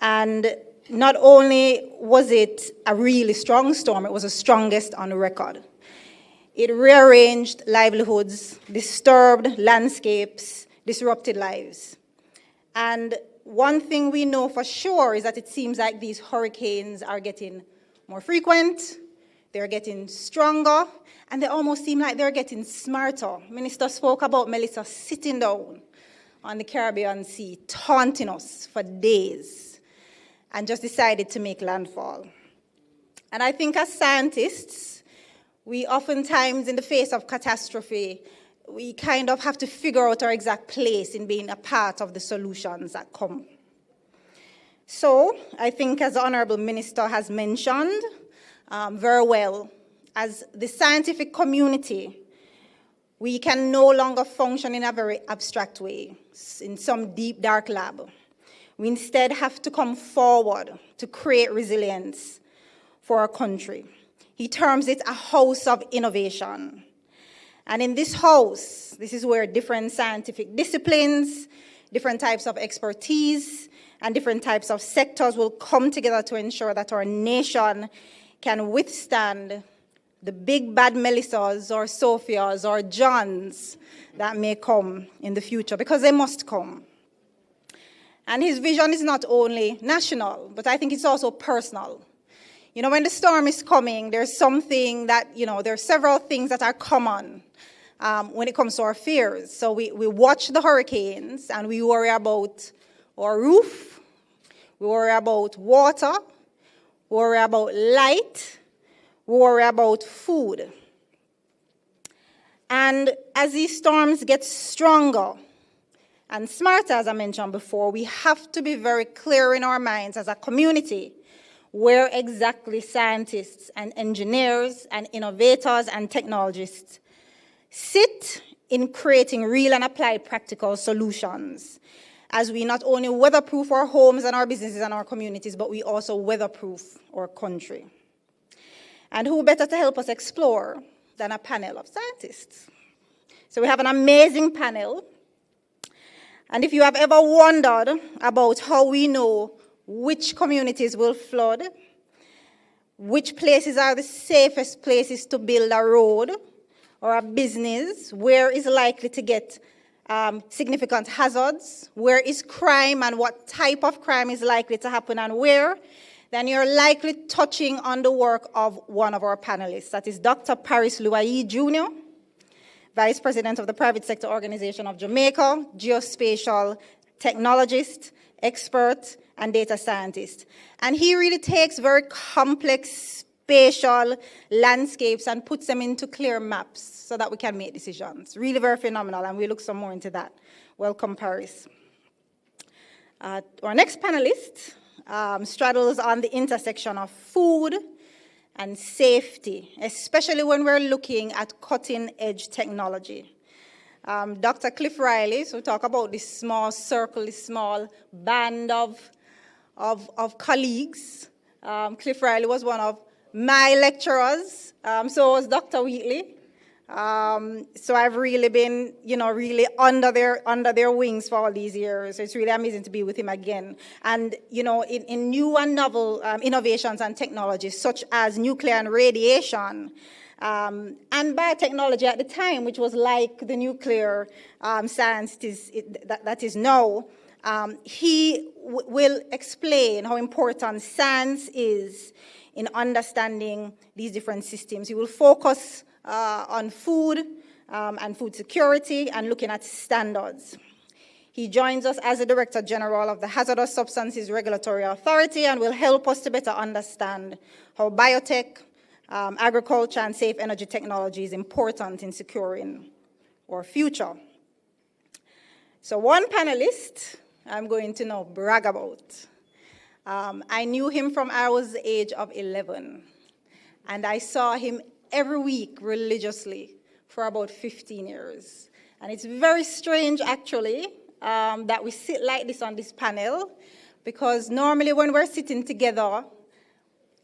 And not only was it a really strong storm, it was the strongest on record. It rearranged livelihoods, disturbed landscapes, disrupted lives. And one thing we know for sure is that it seems like these hurricanes are getting more frequent, they're getting stronger, and they almost seem like they're getting smarter. Minister spoke about Melissa sitting down on the Caribbean Sea, taunting us for days, and just decided to make landfall. And I think as scientists, we oftentimes, in the face of catastrophe, we kind of have to figure out our exact place in being a part of the solutions that come. So I think, as the Honorable Minister has mentioned very well, as the scientific community, we can no longer function in a very abstract way, in some deep, dark lab. We instead have to come forward to create resilience for our country. He terms it a house of innovation. And in this house, this is where different scientific disciplines, different types of expertise, and different types of sectors will come together to ensure that our nation can withstand the big bad Melissas or Sophias or Johns that may come in the future, because they must come. And his vision is not only national, but I think it's also personal. You know, when the storm is coming, there's something that, there are several things that are common when it comes to our fears. So we watch the hurricanes and we worry about our roof, we worry about water, we worry about light, we worry about food. And as these storms get stronger and smarter, as I mentioned before, we have to be very clear in our minds as a community where exactly scientists and engineers and innovators and technologists sit in creating real and applied practical solutions, as we not only weatherproof our homes and our businesses and our communities, but we also weatherproof our country. And who better to help us explore than a panel of scientists? So we have an amazing panel. And if you have ever wondered about how we know which communities will flood, which places are the safest places to build a road or a business, where is likely to get significant hazards, where is crime and what type of crime is likely to happen and where, then you're likely touching on the work of one of our panelists. That is Dr. Paris Louayi Jr., Vice President of the Private Sector Organization of Jamaica, geospatial technologist, expert, and data scientist. And he really takes very complex spatial landscapes and puts them into clear maps so that we can make decisions. Really very phenomenal, and we'll look some more into that. Welcome, Paris. Our next panelist straddles on the intersection of food and safety, especially when we're looking at cutting-edge technology. Dr. Cliff Riley, so talk about this small circle, this small band of colleagues. Cliff Riley was one of my lecturers, so was Dr. Wheatley. So I've really been, really under their wings for all these years. So it's really amazing to be with him again. And, in new and novel innovations and technologies, such as nuclear and radiation, and biotechnology at the time, which was like the nuclear science that is now. He will explain how important science is in understanding these different systems. He will focus on food and food security and looking at standards. He joins us as the Director General of the Hazardous Substances Regulatory Authority and will help us to better understand how biotech, agriculture, and safe energy technology is important in securing our future. So one panelist I'm going to now brag about. I knew him from I was the age of 11, and I saw him every week religiously for about 15 years. And it's very strange, actually, that we sit like this on this panel, because normally when we're sitting together,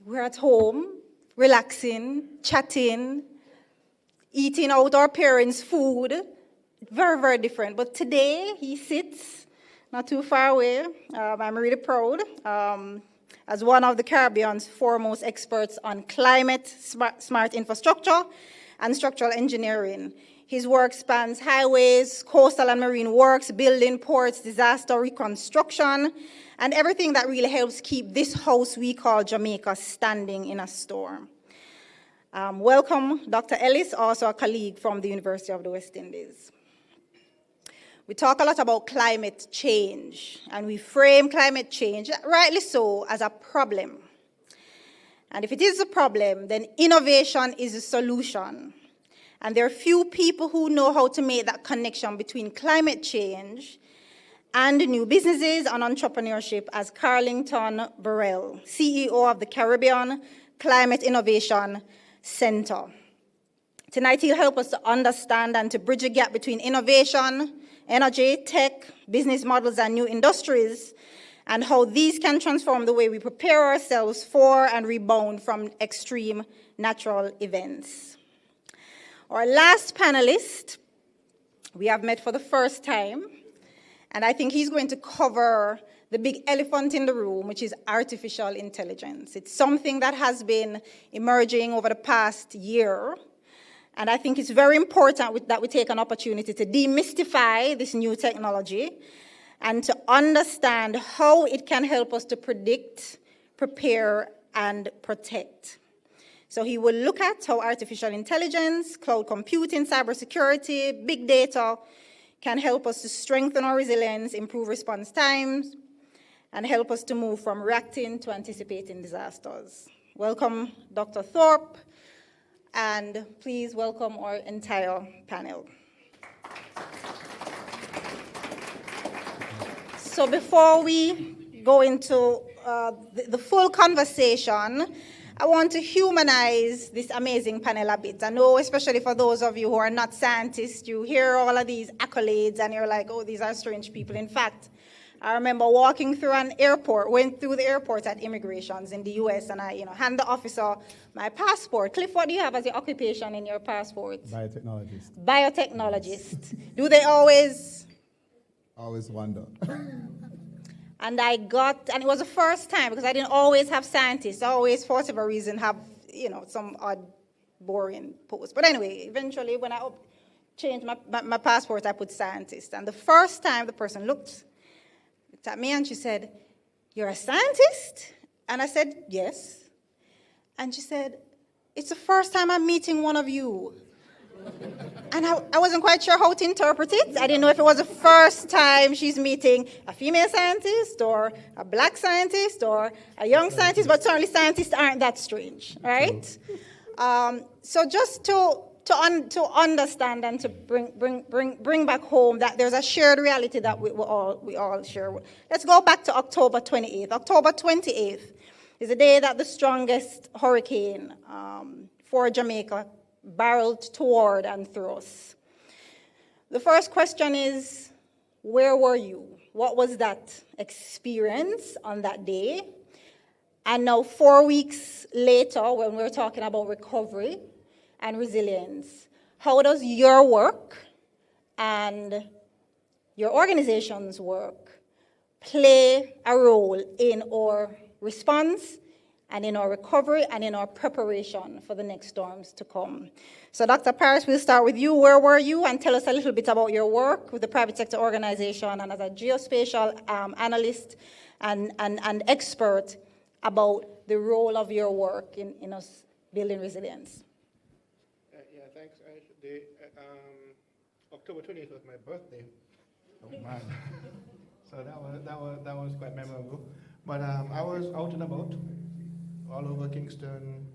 we're at home, relaxing, chatting, eating out our parents' food. Very, very different. But today, he sits not too far away. I'm really proud. As one of the Caribbean's foremost experts on climate, smart infrastructure, and structural engineering. His work spans highways, coastal and marine works, building ports, disaster reconstruction, and everything that really helps keep this house we call Jamaica standing in a storm. Welcome, Dr. Ellis, also a colleague from the University of the West Indies. We talk a lot about climate change, and we frame climate change, rightly so, as a problem. And if it is a problem, then innovation is a solution. And there are few people who know how to make that connection between climate change and new businesses and entrepreneurship as Carlington Burrell, CEO of the Caribbean Climate Innovation Center. Tonight he'll help us to understand and to bridge a gap between innovation, energy, tech, business models, and new industries, and how these can transform the way we prepare ourselves for and rebound from extreme natural events. Our last panelist, we have met for the first time, and I think he's going to cover the big elephant in the room, which is artificial intelligence. It's something that has been emerging over the past year, and I think it's very important that we take an opportunity to demystify this new technology and to understand how it can help us to predict, prepare, and protect. So he will look at how artificial intelligence, cloud computing, cybersecurity, big data can help us to strengthen our resilience, improve response times, and help us to move from reacting to anticipating disasters. Welcome, Dr. Thorpe, and please welcome our entire panel. So before we go into the full conversation, I want to humanize this amazing panel a bit. I know, especially for those of you who are not scientists, you hear all of these accolades and you're like, oh, these are strange people. In fact, I remember walking through an airport, went through the airport at immigrations in the US, and I hand the officer my passport. Cliff, what do you have as your occupation in your passport? Biotechnologist. Biotechnologist. Do they always? Always wonder. And and it was the first time, because I didn't always have scientists. I always, for whatever reason, have, some odd, boring post. But anyway, eventually, when I changed my passport, I put scientist. And the first time the person looked at me and she said, "You're a scientist?" And I said, "Yes." And she said, "It's the first time I'm meeting one of you." And I wasn't quite sure how to interpret it. I didn't know if it was the first time she's meeting a female scientist or a black scientist or a young scientist, but certainly scientists aren't that strange, right? So just to understand and to bring back home that there's a shared reality that we all share. Let's go back to October 28th. October 28th is the day that the strongest hurricane for Jamaica barreled toward and through us. The first question is, where were you? What was that experience on that day? And now 4 weeks later, when we're talking about recovery and resilience, how does your work and your organization's work play a role in our response and in our recovery and in our preparation for the next storms to come. So Dr. Parrish, we'll start with you. Where were you? And tell us a little bit about your work with the private sector organization and as a geospatial analyst and expert about the role of your work in us building resilience. Yeah, thanks. October 20th was my birthday. Oh man. So that was quite memorable. But I was out and about, all over Kingston,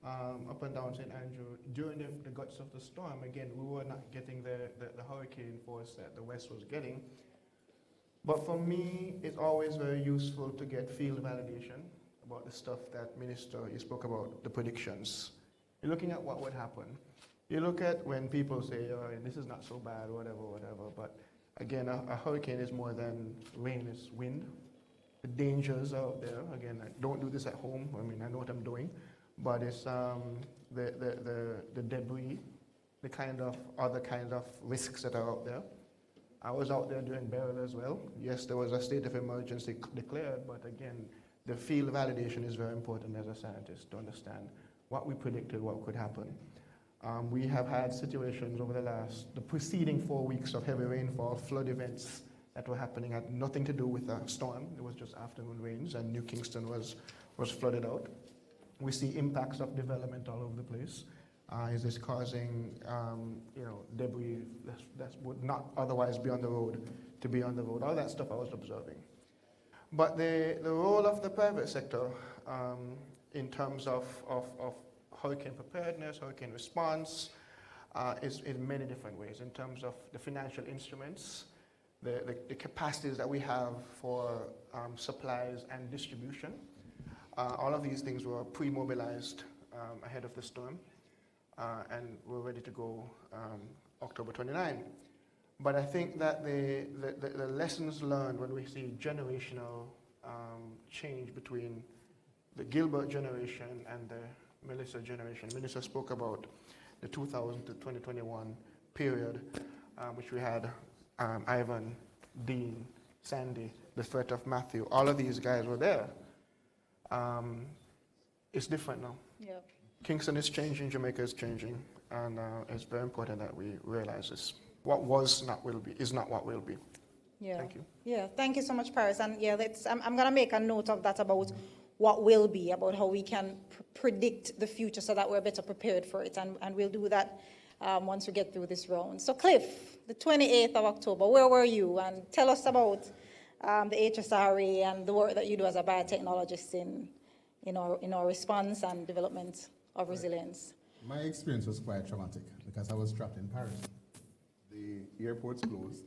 up and down St. Andrew. During the guts of the storm, again, we were not getting the hurricane force that the West was getting. But for me, it's always very useful to get field validation about the stuff that Minister, you spoke about, the predictions. You're looking at what would happen. You look at when people say, oh, this is not so bad, whatever. But again, a hurricane is more than rain, it's wind. The dangers are out there. Again, I don't do this at home. I mean, I know what I'm doing. But it's the debris, the kind of other kind of risks that are out there. I was out there doing burial as well. Yes, there was a state of emergency declared, but again, the field validation is very important as a scientist to understand what we predicted, what could happen. We have had situations over the preceding 4 weeks of heavy rainfall, flood events that were happening had nothing to do with a storm. It was just afternoon rains, and New Kingston was flooded out. We see impacts of development all over the place. Is this causing debris that would not otherwise be on the road to be on the road? All that stuff I was observing. But the role of the private sector in terms of hurricane preparedness, hurricane response, is in many different ways. In terms of the financial instruments, the capacities that we have for supplies and distribution, all of these things were pre-mobilized ahead of the storm, and we're ready to go October 29. But I think that the lessons learned when we see generational change between the Gilbert generation and the Melissa generation. Melissa spoke about the 2000 to 2021 period, which we had Ivan, Dean, Sandy, the threat of Matthew. All of these guys were there. It's different now. Yeah. Kingston is changing, Jamaica is changing, and it's very important that we realize this. What was not will be is not what will be. Yeah. Thank you. Yeah, thank you so much, Paris. And yeah, I'm going to make a note of that about what will be, about how we can predict the future so that we're better prepared for it. And we'll do that once we get through this round. So Cliff, the 28th of October, where were you? And tell us about the HSRA and the work that you do as a biotechnologist in our response and development of resilience. My experience was quite traumatic because I was trapped in Paris. The airports closed,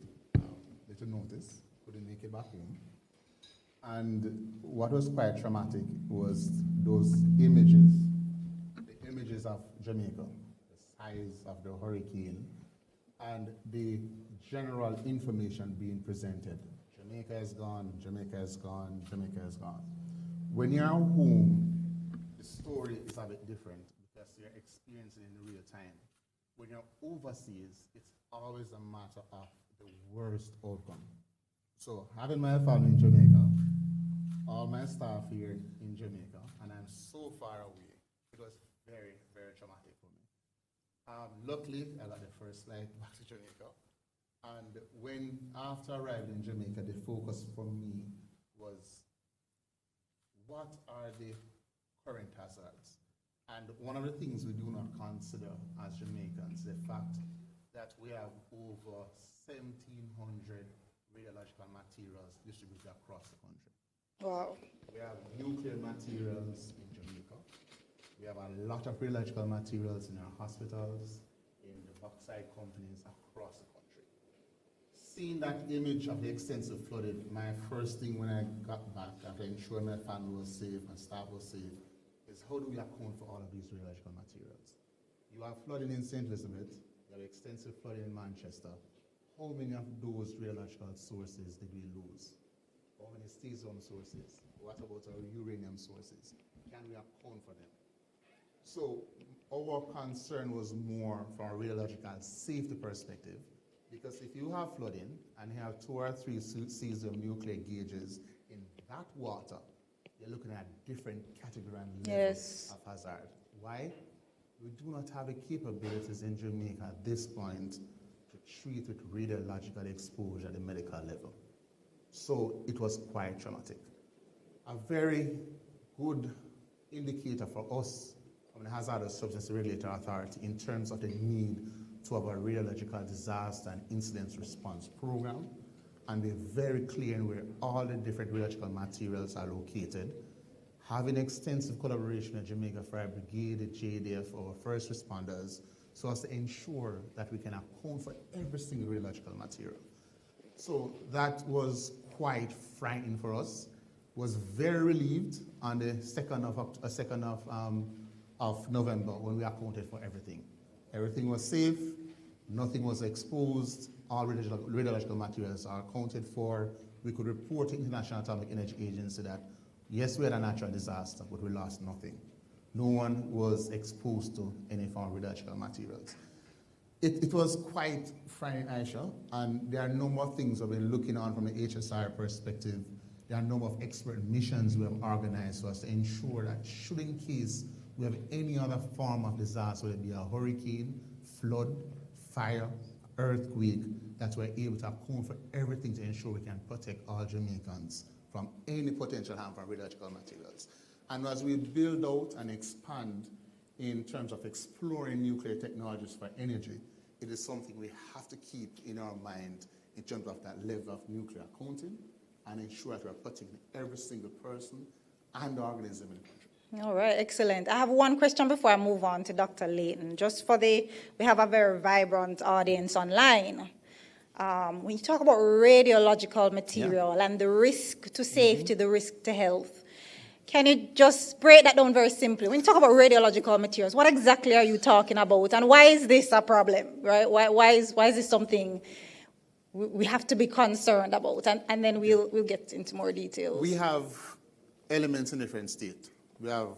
little notice, couldn't make it back home. And what was quite traumatic was those images, the images of Jamaica, the size of the hurricane, and the general information being presented. Jamaica is gone, Jamaica is gone, Jamaica is gone. When you're home, the story is a bit different because you're experiencing it in real time. When you're overseas, it's always a matter of the worst outcome. So having my family in Jamaica, all my staff here in Jamaica, and I'm so far away, it was very, very traumatic for me. Luckily, I got the first flight back to Jamaica. And when, after arriving in Jamaica, the focus for me was, what are the current hazards? And one of the things we do not consider as Jamaicans, the fact that we have over 1,700 radiological materials distributed across the country. Wow. We have nuclear materials in Jamaica. We have a lot of radiological materials in our hospitals, in the bauxite companies across the country. Seeing that image of the extensive flooding, my first thing when I got back after ensuring my family was safe and staff was safe is, how do we account for all of these radiological materials? You have flooding in St. Elizabeth, you have extensive flooding in Manchester. How many of those radiological sources did we lose? How many cesium sources? What about our uranium sources? Can we account for them? So our concern was more from a radiological safety perspective, because if you have flooding and you have 2 or 3 cesium nuclear gauges in that water, you're looking at different category and levels Yes. of hazard. Why? We do not have the capabilities in Jamaica at this point to treat with radiological exposure at the medical level. So it was quite traumatic. A very good indicator for us from the Hazardous Substance Regulatory Authority in terms of the need to have a radiological disaster and incident response program and be very clear in where all the different radiological materials are located. Having extensive collaboration in Jamaica for our brigade, the JDF, our first responders, so as to ensure that we can account for every single radiological material. So that was quite frightening for us. Was very relieved on the 2nd of November when we accounted for everything. Everything was safe, nothing was exposed, all radiological materials are accounted for. We could report to International Atomic Energy Agency that yes, we had a natural disaster, but we lost nothing. No one was exposed to any form of radiological materials. It was quite frightening, Aisha, and there are a number of things we've been looking on from the HSR perspective. There are a number of expert missions we have organized for us to ensure that should in case we have any other form of disaster, whether it be a hurricane, flood, fire, earthquake, that we're able to account for everything to ensure we can protect all Jamaicans from any potential harm from radiological materials. And as we build out and expand in terms of exploring nuclear technologies for energy, it is something we have to keep in our mind in terms of that level of nuclear accounting and ensure that we're protecting every single person and organism in the country. All right, excellent. I have one question before I move on to Dr. Layton. We have a very vibrant audience online. When you talk about radiological material and the risk to safety, the risk to health, can you just break that down very simply? When you talk about radiological materials, what exactly are you talking about, and why is this a problem, right? Why is this something we have to be concerned about? And then we'll get into more details. We have elements in different states. We have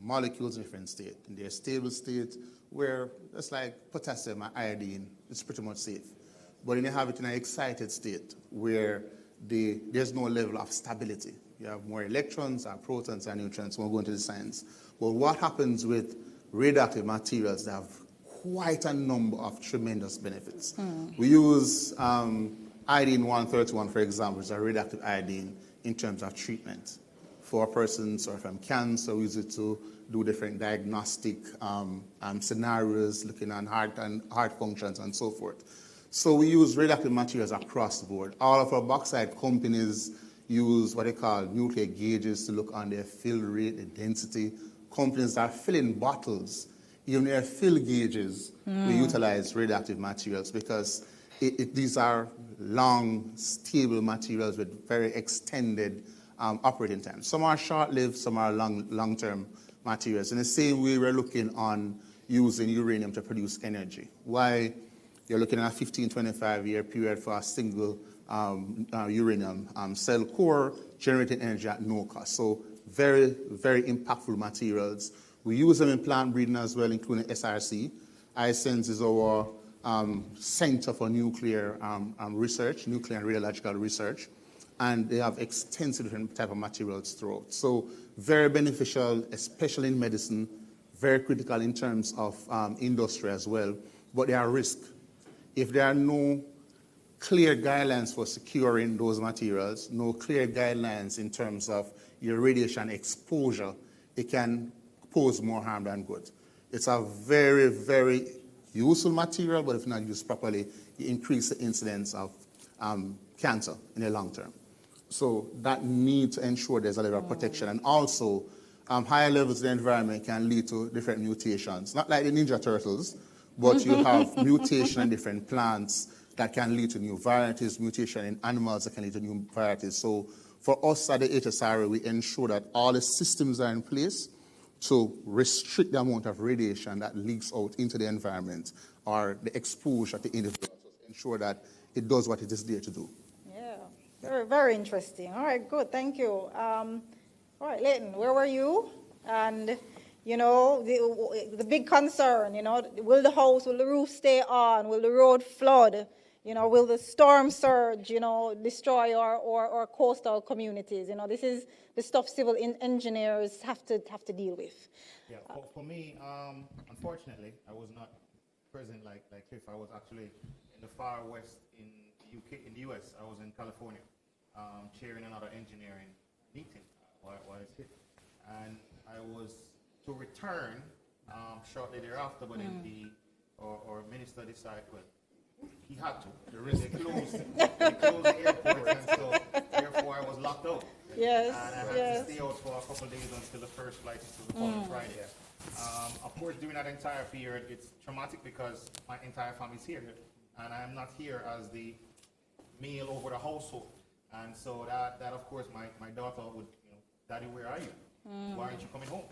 molecules in different states. In their stable state, where it's like potassium and iodine, it's pretty much safe. But then you have it in an excited state, where there's no level of stability. You have more electrons and protons and neutrons. We won't go into the science. But what happens with radioactive materials, they have quite a number of tremendous benefits. We use iodine-131, for example, which is a radioactive iodine in terms of treatment. For persons or from cancer, we use it to do different diagnostic scenarios, looking at heart functions and so forth. So we use radioactive materials across the board. All of our bauxite companies use what they call nuclear gauges to look on their fill rate, the density. Companies that are filling bottles, even their fill gauges, we utilize radioactive materials because these are long, stable materials with very extended operating time. Some are short-lived, some are long-term materials. In the same way, we're looking on using uranium to produce energy. Why? You're looking at a 15, 25-year period for a single uranium cell core generating energy at no cost. So very, very impactful materials. We use them in plant breeding as well, including SRC. iSense is our center for nuclear research, nuclear and radiological research. And they have extensive different type of materials throughout. So very beneficial, especially in medicine, very critical in terms of industry as well. But there are risks. If there are no clear guidelines for securing those materials, no clear guidelines in terms of your radiation exposure, it can pose more harm than good. It's a very, very useful material, but if not used properly, you increase the incidence of cancer in the long term. So that need to ensure there's a level of protection. And also, higher levels in the environment can lead to different mutations. Not like the Ninja Turtles, but you have mutation in different plants that can lead to new varieties, mutation in animals that can lead to new varieties. So for us at the HSRA, we ensure that all the systems are in place to restrict the amount of radiation that leaks out into the environment or the exposure to individuals, to ensure that it does what it is there to do. Yeah, very, very interesting. All right, good, thank you. All right, Layton, where were you? And you know, the big concern, you know, will the roof stay on? Will the road flood? You know, will the storm surge, you know, destroy our coastal communities? You know, this is the stuff civil engineers have to deal with. Yeah, for me, unfortunately, I was not present like Cliff. I was actually in the far west in the UK, in the US. I was in California, chairing another engineering meeting while it hit. And I was to return shortly thereafter, but then our minister decided, well, he had to. They closed the airport, and so therefore I was locked out. Yes, and I had to stay out for a couple of days until the first flight until the following Friday. Of course, during that entire period, it's traumatic because my entire family's here, and I'm not here as the male over the household. And so that of course, my daughter would, you know, Daddy, where are you? Why aren't you coming home?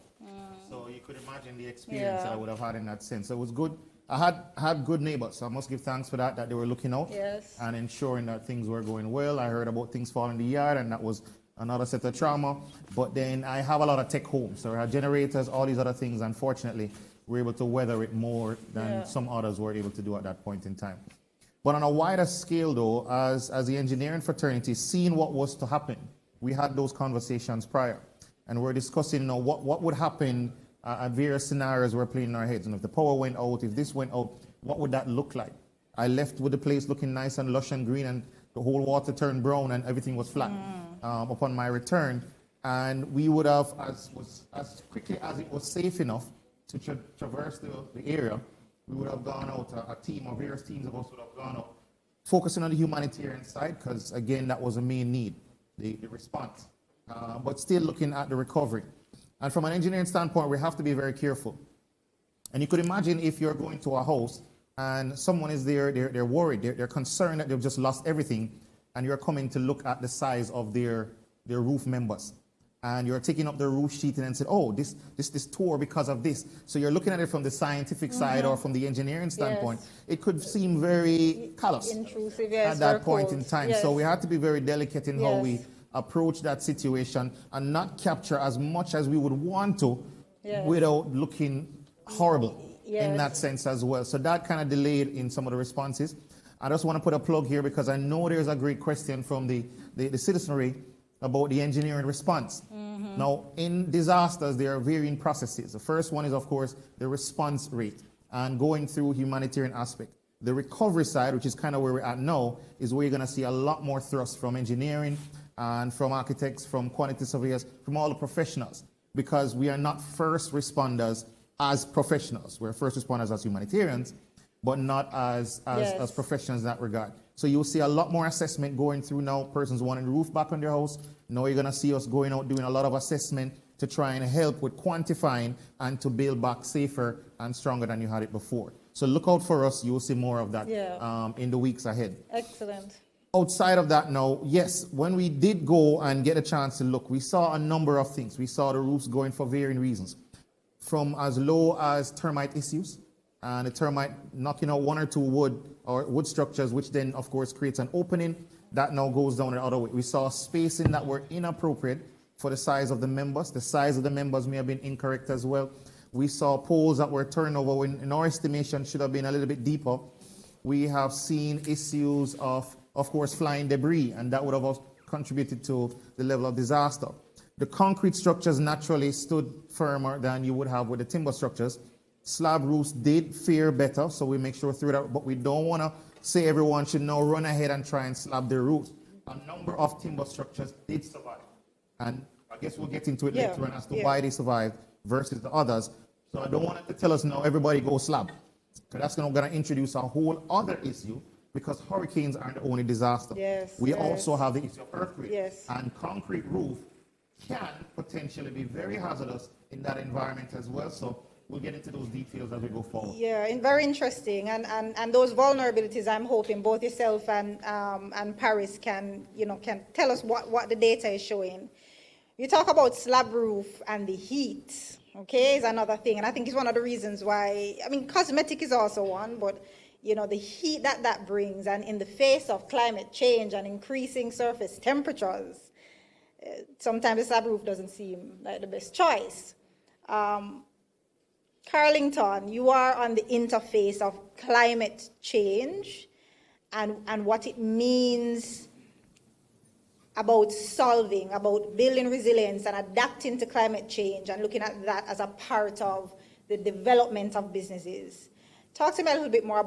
So you could imagine the experience that I would have had in that sense. So it was good. I had good neighbors, so I must give thanks for that they were looking out and ensuring that things were going well. I heard about things falling in the yard, and that was another set of trauma. But then I have a lot of tech homes, so I had generators, all these other things. Unfortunately, we're able to weather it more than some others were able to do at that point in time. But on a wider scale, though, as the engineering fraternity, seeing what was to happen, we had those conversations prior, and we're discussing, you know, what would happen at various scenarios we're playing in our heads. And if the power went out, if this went out, what would that look like? I left with the place looking nice and lush and green, and the whole water turned brown and everything was flat upon my return. And we would have, as quickly as it was safe enough to traverse the area, we would have gone out, a team or various teams of us would have gone out, focusing on the humanitarian side, because again, that was a main need, the response, but still looking at the recovery. And from an engineering standpoint, we have to be very careful. And you could imagine if you're going to a house and someone is there, they're worried, they're concerned that they've just lost everything, and you're coming to look at the size of their roof members. And you're taking up the roof sheet and said, oh, this tore because of this. So you're looking at it from the scientific side or from the engineering standpoint. It could seem very callous, intrusive, at that point in time. So we had to be very delicate in how we approach that situation and not capture as much as we would want to without looking horrible in that sense as well. So that kind of delayed in some of the responses. I just want to put a plug here because I know there's a great question from the citizenry about the engineering response. Now, in disasters, there are varying processes. The first one is, of course, the response rate and going through humanitarian aspect. The recovery side, which is kind of where we're at now, is where you're going to see a lot more thrust from engineering and from architects, from quantity surveyors, from all the professionals, because we are not first responders as professionals. We're first responders as humanitarians, but not as professionals in that regard. So you'll see a lot more assessment going through now. Persons wanting the roof back on their house. Now you're going to see us going out doing a lot of assessment to try and help with quantifying and to build back safer and stronger than you had it before. So look out for us. You'll see more of that in the weeks ahead. Excellent. Outside of that now, yes, when we did go and get a chance to look, we saw a number of things. We saw the roofs going for varying reasons, from as low as termite issues, and the termite knocking out one or two wood structures, which then, of course, creates an opening that now goes down the other way. We saw spacing that were inappropriate for the size of the members. The size of the members may have been incorrect as well. We saw poles that were turned over when, in our estimation, should have been a little bit deeper. We have seen issues of course, flying debris, and that would have contributed to the level of disaster. The concrete structures naturally stood firmer than you would have with the timber structures. Slab roofs did fare better, so we make sure through that, but we don't want to say everyone should now run ahead and try and slab their roofs. A number of timber structures did survive, and I guess we'll get into it later on as to why they survived versus the others. So I don't want it to tell us now everybody go slab, because that's going to introduce a whole other issue, because hurricanes aren't the only disaster. We also have the issue of earthquake, and concrete roof can potentially be very hazardous in that environment as well. So we'll get into those details as we go forward. Yeah, and very interesting. And those vulnerabilities, I'm hoping both yourself and Paris can tell us what the data is showing. You talk about slab roof and the heat, okay, is another thing. And I think it's one of the reasons why, I mean, cosmetic is also one, but the heat that brings, and in the face of climate change and increasing surface temperatures, sometimes the slab roof doesn't seem like the best choice. Carlington, you are on the interface of climate change and what it means about solving, about building resilience and adapting to climate change and looking at that as a part of the development of businesses. Talk to me a little bit more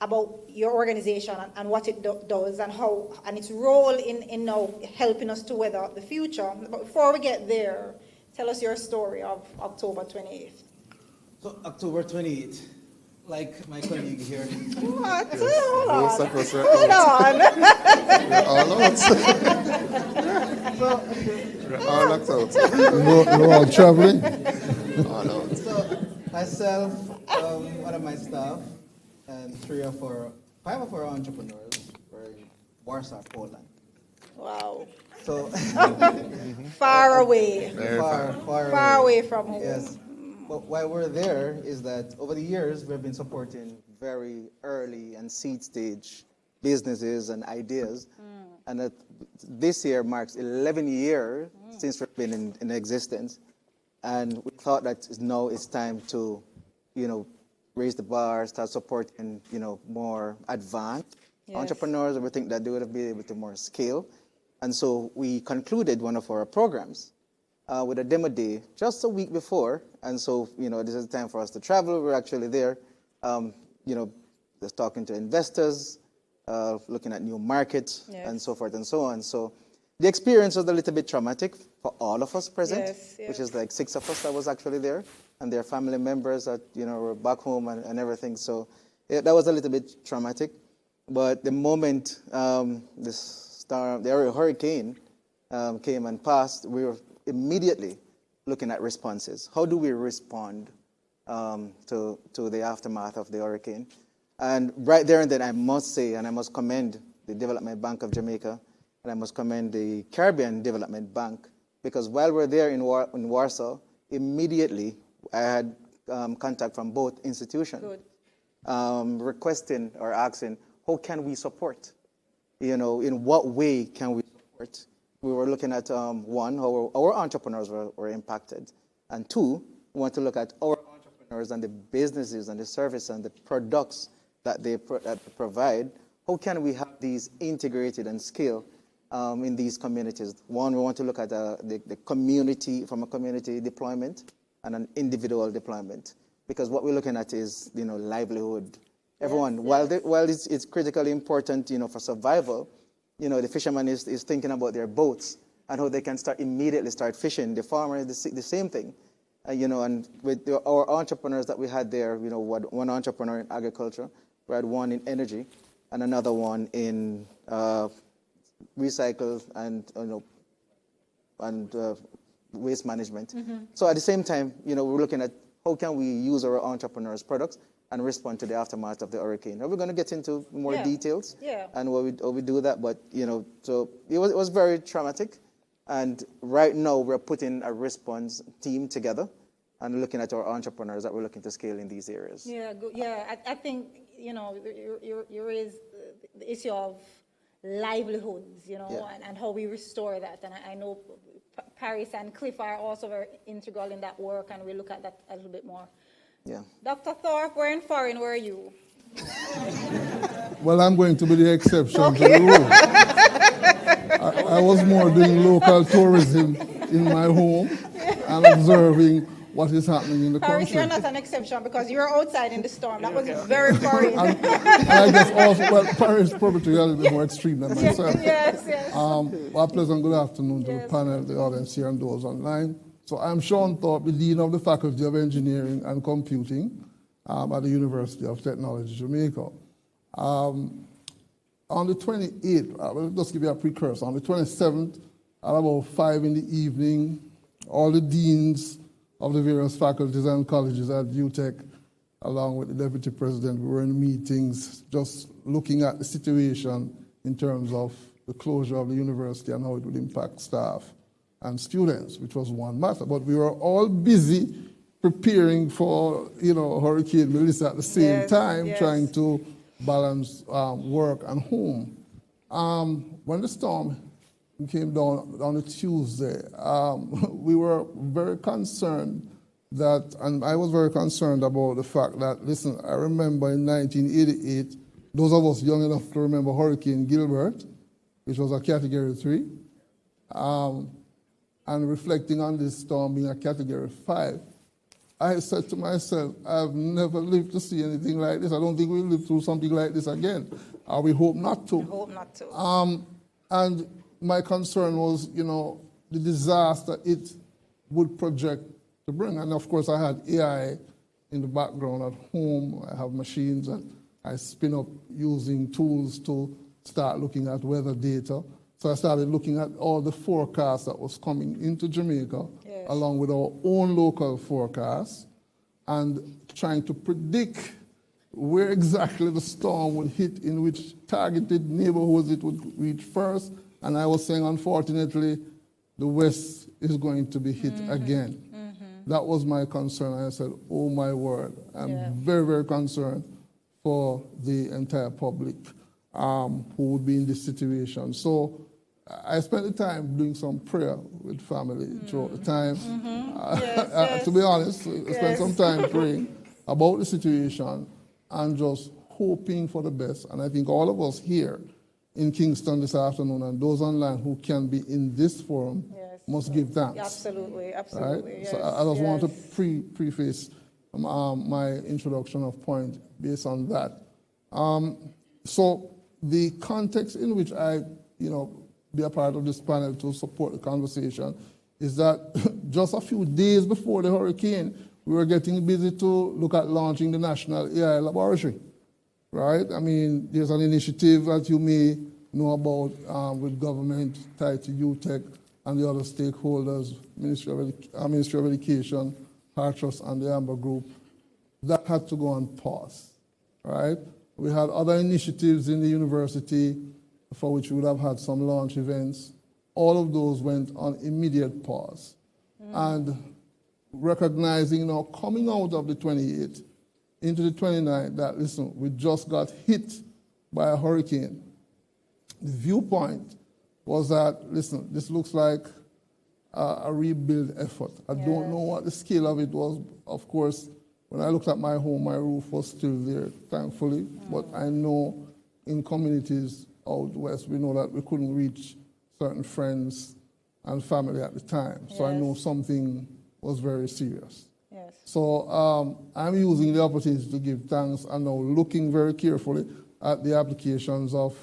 about your organization and what it does and how and its role in now helping us to weather the future. But before we get there, tell us your story of October 28th. So October 28th, like my colleague here. What? Yes. Hold on. Hold on. We're all out. We're all locked out. We're all traveling. All out. So myself, one of my staff, and five of our entrepreneurs were in Warsaw, Poland. Wow. So Far away. far Away from home. Yes. But why we're there is that over the years we've been supporting very early and seed stage businesses and ideas, and that this year marks 11 years since we've been in existence, and we thought that now it's time to, raise the bar, start supporting, more advanced entrepreneurs, and we think that they would be able to more scale. And so we concluded one of our programs with a demo day just a week before. And so, this is the time for us to travel. We're actually there, just talking to investors, looking at new markets, and so forth and so on. So the experience was a little bit traumatic for all of us present, which is like 6 of us that was actually there, and their family members that, were back home and everything. So that was a little bit traumatic. But the moment the hurricane came and passed, we were immediately looking at responses. How do we respond to the aftermath of the hurricane? And right there and then, I must say, and I must commend the Development Bank of Jamaica, and I must commend the Caribbean Development Bank, because while we're there in Warsaw, immediately I had contact from both institutions, requesting or asking, how can we support? In what way can we support? We were looking at, one, how our entrepreneurs were impacted, and two, we want to look at our entrepreneurs and the businesses and the services and the products that they provide. How can we have these integrated and scale in these communities? One, we want to look at the community, from a community deployment and an individual deployment, because what we're looking at is, livelihood. Everyone, while it's critically important, for survival, the fisherman is thinking about their boats and how they can immediately start fishing. The farmer is the same thing. And with our entrepreneurs that we had there, one entrepreneur in agriculture, we had one in energy, and another one in recycle and waste management. So at the same time, we're looking at how can we use our entrepreneurs' products and respond to the aftermath of the hurricane. Now we're going to get into more details and how we do that, but so it was very traumatic. And right now we're putting a response team together and looking at our entrepreneurs that we're looking to scale in these areas. Yeah, good. Yeah, I think you raised the issue of livelihoods, and how we restore that. And I know Paris and Cliff are also very integral in that work, and we look at that a little bit more. Yeah. Dr. Thorpe, we're in foreign. Where are you? Well, I'm going to be the exception to the rule. I was more doing local tourism in my home and observing what is happening in the Paris, country. you're not an exception because you're outside in the storm. That was very foreign. and I guess also, Paris probably a little bit more extreme than myself. Yes. Well, a pleasant good afternoon to the panel, the audience here, and those online. So I'm Sean Thorpe, the Dean of the Faculty of Engineering and Computing at the University of Technology, Jamaica. On the 28th, I will just give you a precursor. On the 27th, at about 5 in the evening, all the deans of the various faculties and colleges at UTech, along with the Deputy President, we were in meetings just looking at the situation in terms of the closure of the university and how it would impact staff and students, which was one matter. But we were all busy preparing for, Hurricane Melissa at the same time, trying to balance work and home. When the storm came down on a Tuesday, we were very concerned and I was very concerned about the fact that, listen, I remember in 1988, those of us young enough to remember Hurricane Gilbert, which was a Category 3, and reflecting on this storm being a Category 5, I said to myself, I've never lived to see anything like this. I don't think we'll live through something like this again. We hope not to. I hope not to. And my concern was, the disaster it would project to bring. And of course, I had AI in the background at home. I have machines and I spin up using tools to start looking at weather data. So I started looking at all the forecasts that was coming into Jamaica, yes, along with our own local forecasts, and trying to predict where exactly the storm would hit, in which targeted neighborhoods it would reach first. And I was saying, unfortunately, the West is going to be hit again. That was my concern. I said, oh my word, I'm very, very concerned for the entire public who would be in this situation. So I spent the time doing some prayer with family throughout the time. To be honest, I spent some time praying about the situation and just hoping for the best. And I think all of us here in Kingston this afternoon and those online who can be in this forum must give thanks. Absolutely, absolutely. Right? Yes, So I just want to preface my introduction of point based on that. So the context in which I, be a part of this panel to support the conversation is that just a few days before the hurricane, we were getting busy to look at launching the National AI Laboratory, right? I mean, there's an initiative that you may know about with government tied to UTech and the other stakeholders, Ministry of Education, Heart Trust, and the Amber Group. That had to go on pause, right? We had other initiatives in the university for which we would have had some launch events. All of those went on immediate pause. And recognizing now, coming out of the 28th into the 29th, that, listen, we just got hit by a hurricane. The viewpoint was that, listen, this looks like a rebuild effort. I don't know what the scale of it was. Of course, when I looked at my home, my roof was still there, thankfully. But I know in communities out west, we know that we couldn't reach certain friends and family at the time. So I know something was very serious. So I'm using the opportunity to give thanks and now looking very carefully at the applications of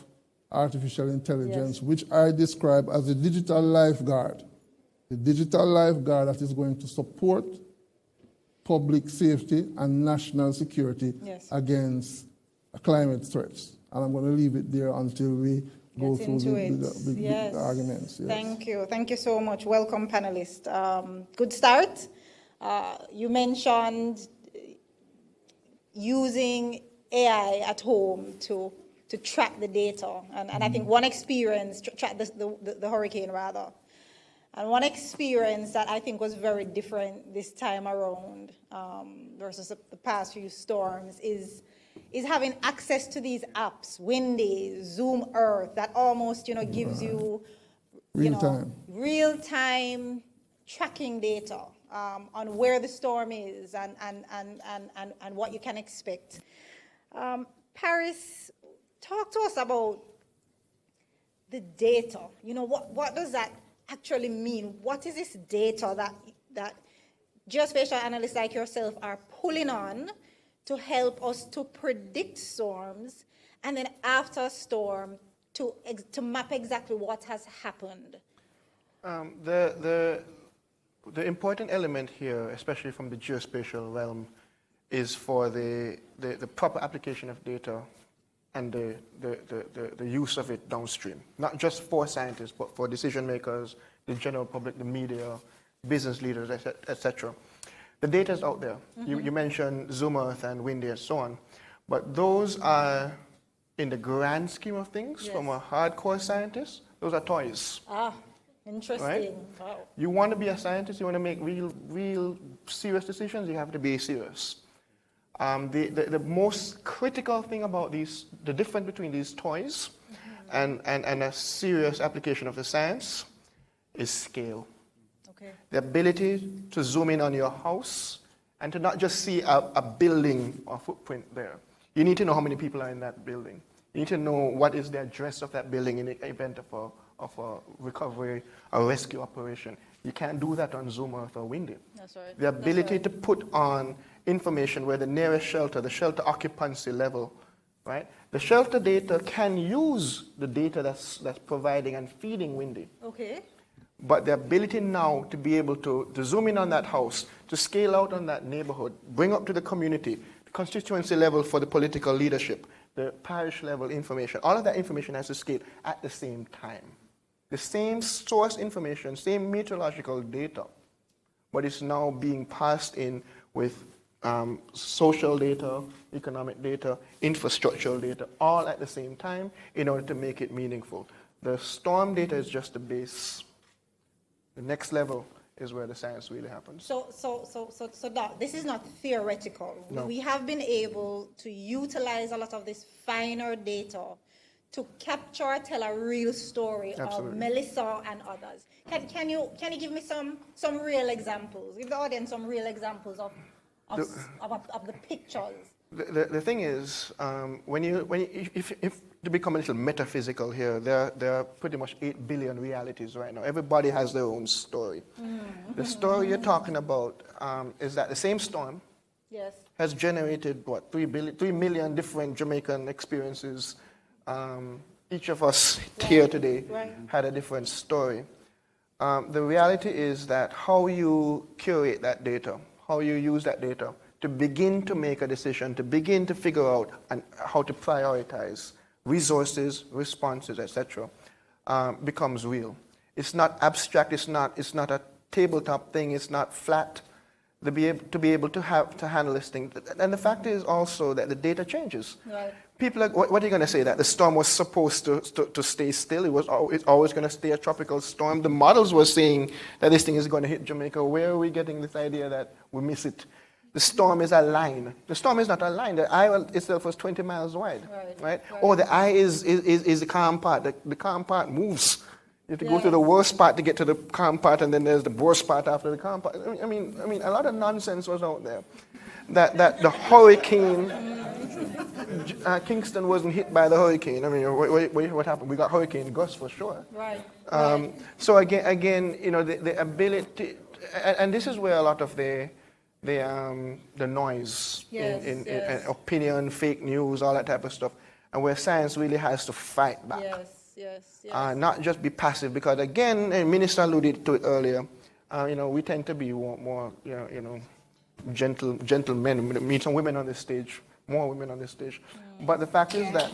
artificial intelligence, which I describe as a digital lifeguard. The digital lifeguard that is going to support public safety and national security against climate threats. And I'm going to leave it there until we go through the big arguments. Yes. Thank you. Thank you so much. Welcome, panelists. Good start. You mentioned using AI at home to track the data. And I think one experience, track the hurricane rather. And one experience that I think was very different this time around versus the past few storms is having access to these apps, Windy, Zoom Earth, that almost, gives you, real-time tracking data on where the storm is and what you can expect. Paris, talk to us about the data. What does that actually mean? What is this data that geospatial analysts like yourself are pulling on to help us to predict storms, and then after a storm to map exactly what has happened? The important element here, especially from the geospatial realm, is for the proper application of data and the use of it downstream. Not just for scientists, but for decision makers, the general public, the media, business leaders, etc. The data is out there. You mentioned Zoom Earth and Windy and so on, but those are, in the grand scheme of things, from a hardcore scientist, those are toys. Ah, interesting. Right? Wow. You want to be a scientist, you want to make real serious decisions, you have to be serious. The most critical thing about the difference between these toys and a serious application of the science is scale. The ability to zoom in on your house and to not just see a building or footprint there. You need to know how many people are in that building. You need to know what is the address of that building in the event of a recovery or rescue operation. You can't do that on Zoom Earth or Windy. That's right. The ability to put on information where the nearest shelter, the shelter occupancy level, right? The shelter data can use the data that's providing and feeding Windy. Okay. But the ability now to be able to zoom in on that house, to scale out on that neighborhood, bring up to the community, the constituency level for the political leadership, the parish level information, all of that information has to scale at the same time. The same source information, same meteorological data, but it's now being passed in with social data, economic data, infrastructural data, all at the same time in order to make it meaningful. The storm data is just the base. The next level is where the science really happens. So Doc, this is not theoretical. No. We have been able to utilize a lot of this finer data to capture or tell a real story Absolutely. of Melissa and others. Can you give me some real examples? Give the audience some real examples of the pictures. The thing is, if to become a little metaphysical here, there are pretty much 8 billion realities right now. Everybody has their own story. The story you're talking about is that the same storm Yes. has generated, 3 million different Jamaican experiences. Each of us here today had a different story. The reality is that how you curate that data, how you use that data to begin to make a decision, to begin to figure out how to prioritize resources, responses, etc., becomes real. It's not abstract. It's not a tabletop thing. It's not flat. To be able to handle this thing, and the fact is also that the data changes. Right. People are, what are you going to say? That the storm was supposed to stay still? It's always going to stay a tropical storm? The models were saying that this thing is going to hit Jamaica. Where are we getting this idea that we miss it? The storm is a line. The storm is not a line. The eye itself was 20 miles wide. Right? Or the eye is the calm part. The calm part moves. You have to go to the worst part to get to the calm part, and then there's the worst part after the calm part. I mean, a lot of nonsense was out there. That the hurricane, Kingston wasn't hit by the hurricane. I mean, what happened? We got Hurricane Gus for sure. Right. So again, the ability, and this is where a lot of the noise in opinion, fake news, all that type of stuff, and where science really has to fight back. Yes. Not just be passive, because again, the minister alluded to it earlier. We tend to be more gentle men. We meet some women on this stage, more women on this stage. But the fact is that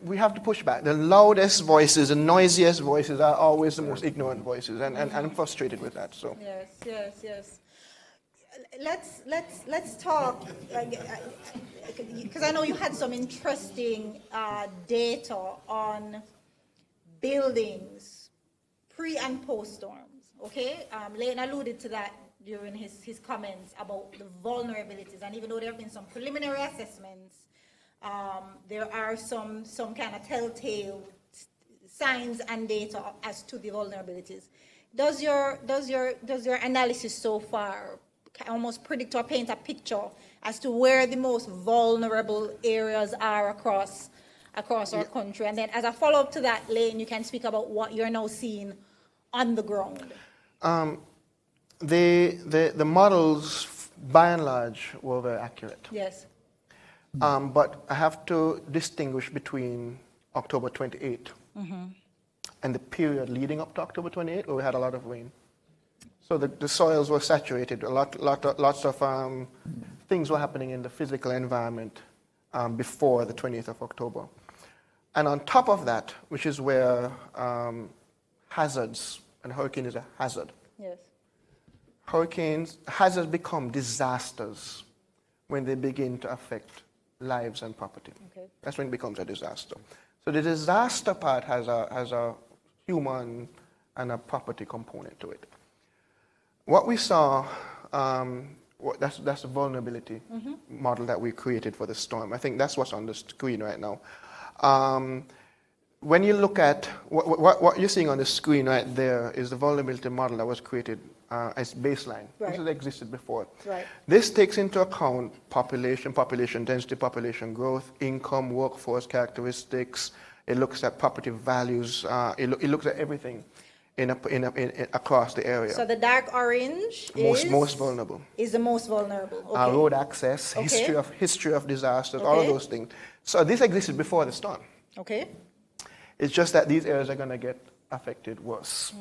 we have to push back. The loudest voices, the noisiest voices are always the most ignorant voices, and I'm frustrated with that. So Yes. Let's talk, because I know you had some interesting data on buildings pre and post storms. Okay, Leighton alluded to that during his comments about the vulnerabilities, and even though there have been some preliminary assessments, there are some kind of telltale signs and data as to the vulnerabilities. Does your analysis so far almost predict or paint a picture as to where the most vulnerable areas are across our country? And then as a follow-up to that, Lane, you can speak about what you're now seeing on the ground. The models, by and large, were very accurate. Yes. But I have to distinguish between October 28 and the period leading up to October 28, where we had a lot of rain. So the soils were saturated. Lots of things were happening in the physical environment before the 20th of October. And on top of that, which is where hazards, and hurricane is a hazard. Yes. Hazards become disasters when they begin to affect lives and property. Okay. That's when it becomes a disaster. So the disaster part has a human and a property component to it. What we saw, that's the vulnerability model that we created for the storm. I think that's what's on the screen right now. When you look at what you're seeing on the screen right there is the vulnerability model that was created as baseline. Right. This has existed before. Right. This takes into account population density, population growth, income, workforce characteristics. It looks at property values. It looks at everything across the area. So the dark orange Most vulnerable. Is the most vulnerable. Okay. Road access, Okay. history of disasters, Okay. all of those things. So this existed before the storm. Okay. It's just that these areas are going to get affected worse.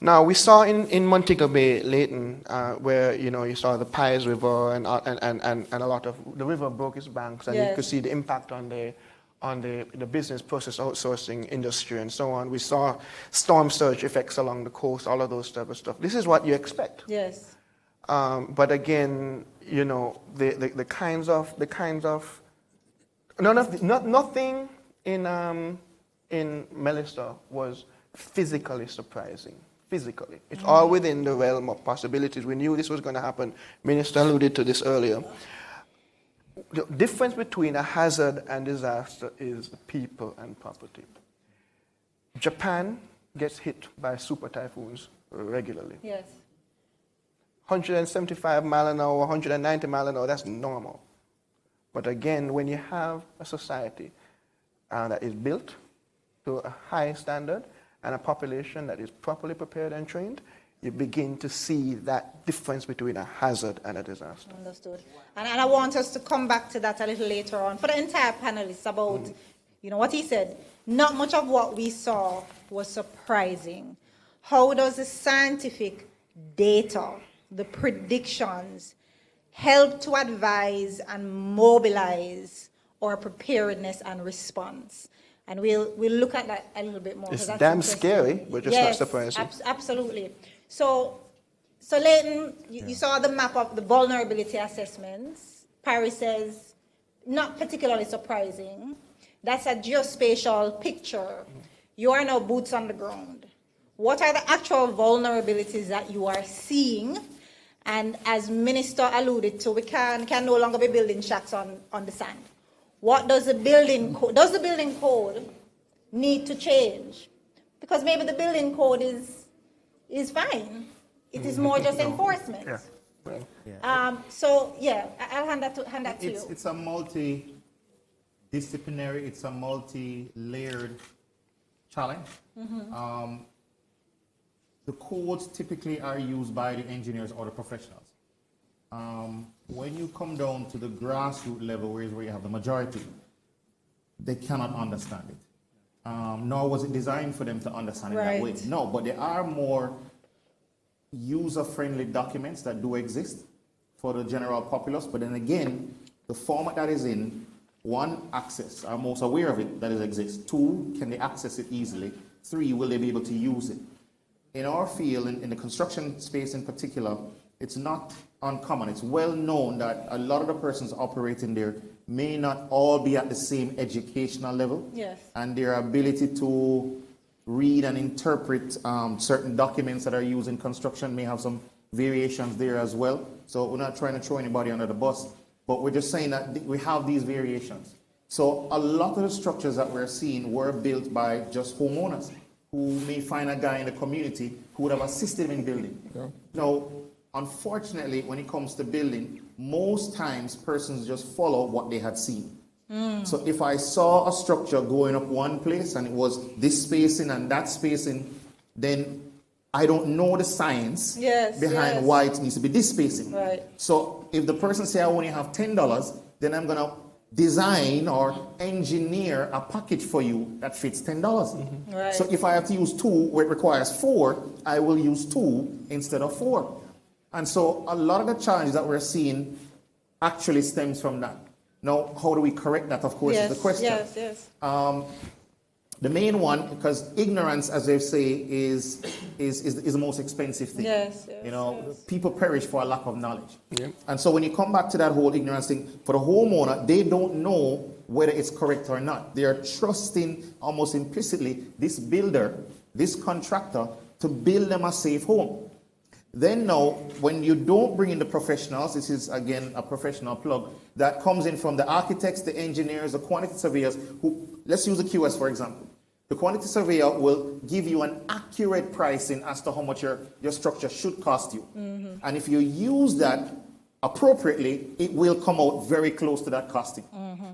Now, we saw in Montego Bay, Leighton, where you saw the Pies River and a lot of the river broke its banks, and you Yes. could see the impact on the business process outsourcing industry and so on. We saw storm surge effects along the coast, all of those type of stuff. This is what you expect. Yes. But again, the kinds of nothing in Melissa was physically surprising. Physically, it's all within the realm of possibilities. We knew this was going to happen. Minister alluded to this earlier. The difference between a hazard and disaster is people and property. Japan gets hit by super typhoons regularly. Yes. 175 mile an hour, 190 mile an hour, that's normal. But again, when you have a society that is built to a high standard and a population that is properly prepared and trained, you begin to see that difference between a hazard and a disaster. Understood. And I want us to come back to that a little later on. For the entire panelists about, what he said, not much of what we saw was surprising. How does the scientific data, the predictions, help to advise and mobilize our preparedness and response? And we'll look at that a little bit more. It's damn scary, but just not surprising. Absolutely. So Leighton, you saw the map of the vulnerability assessments. Paris says, not particularly surprising. That's a geospatial picture. You are now boots on the ground. What are the actual vulnerabilities that you are seeing? And as Minister alluded to, we can no longer be building shacks on the sand. What does the building code need to change? Because maybe the building code is fine. It is more just enforcement. Yeah. Well, I'll hand that to you. it's a multi-disciplinary, it's a multi-layered challenge. The codes typically are used by the engineers or the professionals. When you come down to the grassroots level, where you have the majority, they cannot understand it. Nor was it designed for them to understand it that way. No, but there are more user-friendly documents that do exist for the general populace. But then again, the format that is in, one, access, are most aware of it, that it exists. Two, can they access it easily? Three, will they be able to use it? In our field, in the construction space in particular, it's not uncommon. It's well known that a lot of the persons operating there may not all be at the same educational level. Yes. And their ability to read and interpret certain documents that are used in construction may have some variations there as well. So we're not trying to throw anybody under the bus, but we're just saying that we have these variations. So a lot of the structures that we're seeing were built by just homeowners who may find a guy in the community who would have assisted him in building. Yeah. Now, unfortunately, when it comes to building, most times persons just follow what they had seen. So if I saw a structure going up one place and it was this spacing and that spacing, then I don't know the science behind why it needs to be this spacing. Right. So if the person say I only have $10, then I'm gonna design or engineer a package for you that fits $10. Right. So if I have to use 2 where it requires 4, I will use 2 instead of 4. And so a lot of the challenges that we're seeing actually stems from that. Now, how do we correct that, of course, is the question. Yes. The main one, because ignorance, as they say, is the most expensive thing. Yes. People perish for a lack of knowledge. Yeah. And so when you come back to that whole ignorance thing, for the homeowner, they don't know whether it's correct or not. They are trusting almost implicitly this builder, this contractor, to build them a safe home. Then now, when you don't bring in the professionals, this is again a professional plug, that comes in from the architects, the engineers, the quantity surveyors, who, let's use the QS for example. The quantity surveyor will give you an accurate pricing as to how much your structure should cost you. And if you use that appropriately, it will come out very close to that costing.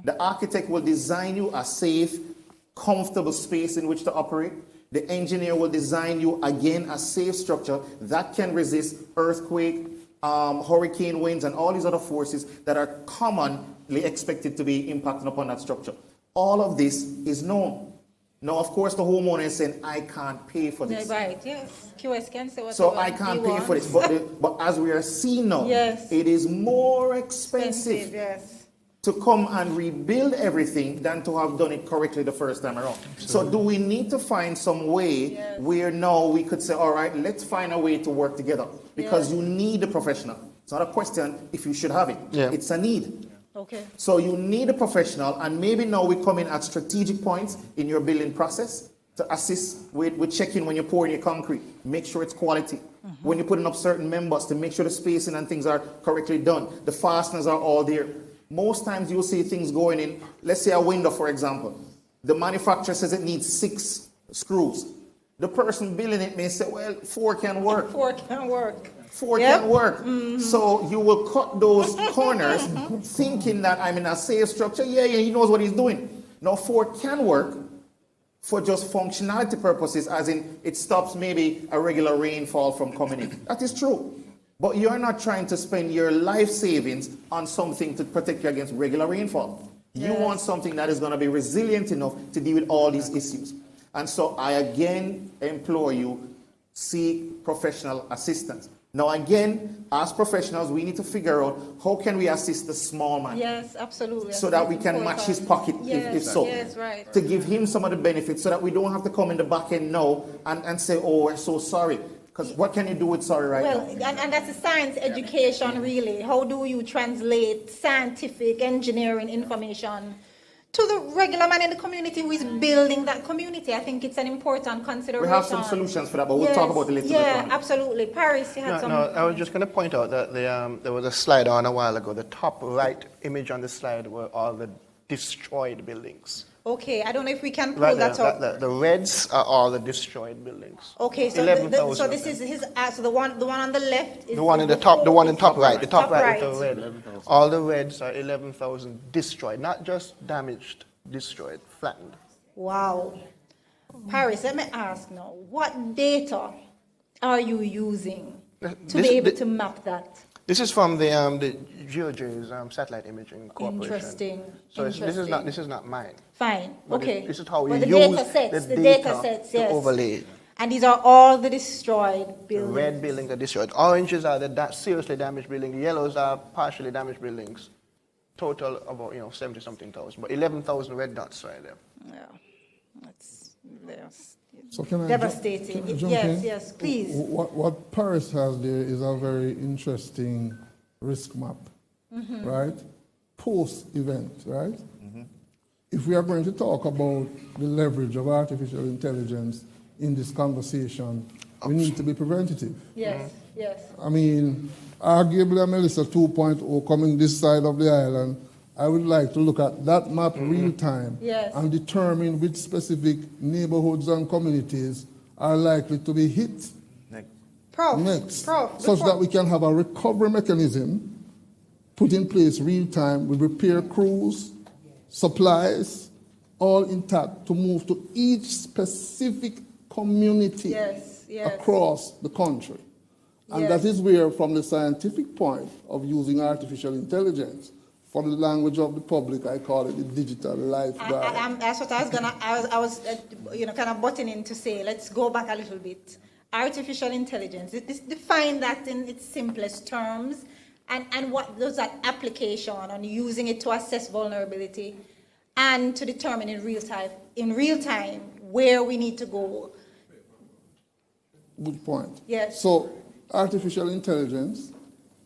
The architect will design you a safe, comfortable space in which to operate. The engineer will design you, again, a safe structure that can resist earthquake, hurricane winds, and all these other forces that are commonly expected to be impacting upon that structure. All of this is known. Now, of course, the homeowner is saying, I can't pay for this. Right, yes. QS can say whatever So I can't pay for this. But as we are seeing now, yes, it is more expensive yes, to come and rebuild everything than to have done it correctly the first time around. So do we need to find some way where now we could say, all right, let's find a way to work together? Because you need a professional. It's not a question if you should have it. It's a need. Okay. So you need a professional, and maybe now we come in at strategic points in your building process to assist with checking when you're pouring your concrete. Make sure it's quality. When you're putting up certain members, to make sure the spacing and things are correctly done. The fasteners are all there. Most times you'll see things going in, let's say a window, for example. The manufacturer says it needs 6 screws. The person building it may say, well, 4 can work. 4 can work. 4 can work. So you will cut those corners thinking that I'm in a safe structure. Yeah, he knows what he's doing. Now 4 can work for just functionality purposes, as in it stops maybe a regular rainfall from coming in. That is true. But you're not trying to spend your life savings on something to protect you against regular rainfall. You want something that is going to be resilient enough to deal with all these issues. And so I again implore you, seek professional assistance. Now again, as professionals, we need to figure out how can we assist the small man. Yes, absolutely. So that we can match his pocket if so. Yes, right. To give him some of the benefits so that we don't have to come in the back end now and say, oh, we're so sorry. Because what can you do with sorry now? And that's a science education, really. How do you translate scientific engineering information to the regular man in the community who is building that community? I think it's an important consideration. We have some solutions for that, but we'll talk about it later. Yeah, absolutely. Paris, you had some... No, I was just going to point out that there was a slide on a while ago. The top right image on the slide were all the destroyed buildings. Okay, I don't know if we can pull that up. The reds are all the destroyed buildings. Okay, so so this is his. So the one on the left is the one in the top. The one in top right. The top right right. with the red. All the reds are 11,000 destroyed, not just damaged, destroyed, flattened. Wow, Paris. Let me ask now. What data are you using to be able to map that? This is from the GeoJ's Satellite Imaging Corporation. Interesting. So this is not mine. Fine. But okay. This is how we use the data sets, to overlay. And these are all the destroyed buildings. The red buildings are destroyed. Oranges are the seriously damaged buildings. The yellows are partially damaged buildings. Total about 70-something thousand, but 11,000 red dots right there. Yeah, that's So can I devastating. jump in? Yes, please. What Paris has there is a very interesting risk map, right? Post-event, right? If we are going to talk about the leverage of artificial intelligence in this conversation, we need to be preventative. Yes, yes. I mean, arguably a Melissa 2.0 coming this side of the island, I would like to look at that map real time and determine which specific neighborhoods and communities are likely to be hit next, such that we can have a recovery mechanism put in place real time with repair crews, supplies, all intact to move to each specific community across the country. And that is where, from the scientific point of using artificial intelligence, for the language of the public, I call it the digital lifeguard. That's what I was kind of butting in to say. Let's go back a little bit. Artificial intelligence, define that in its simplest terms, and what does that application on using it to assess vulnerability and to determine in real time where we need to go. Good point. Yes. So artificial intelligence,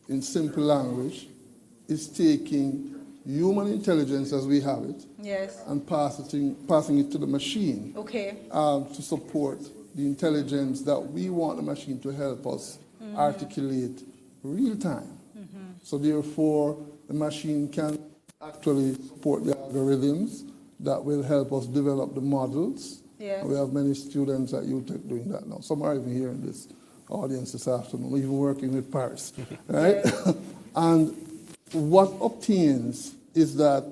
in simple language, is taking human intelligence as we have it and passing it to the machine to support the intelligence that we want the machine to help us articulate real time. So therefore, the machine can actually support the algorithms that will help us develop the models Yes. We have many students at UTech doing that now. Some are even here in this audience this afternoon, even working with Paris, right? Yes. And what obtains is that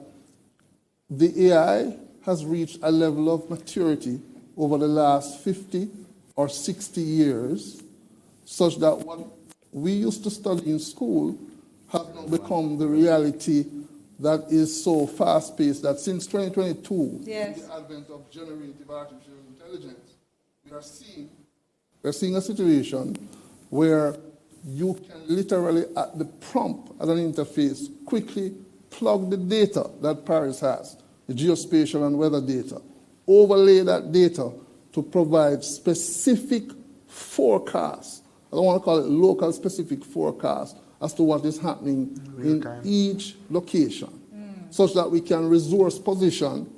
the AI has reached a level of maturity over the last 50 or 60 years, such that what we used to study in school has now become the reality that is so fast-paced that since 2022, Yes. with the advent of generative artificial intelligence, we're seeing a situation where you can literally, at the prompt, at an interface, quickly plug the data that Paris has, the geospatial and weather data, overlay that data to provide specific forecasts. I don't want to call it local specific forecasts as to what is happening in each location, such that we can resource position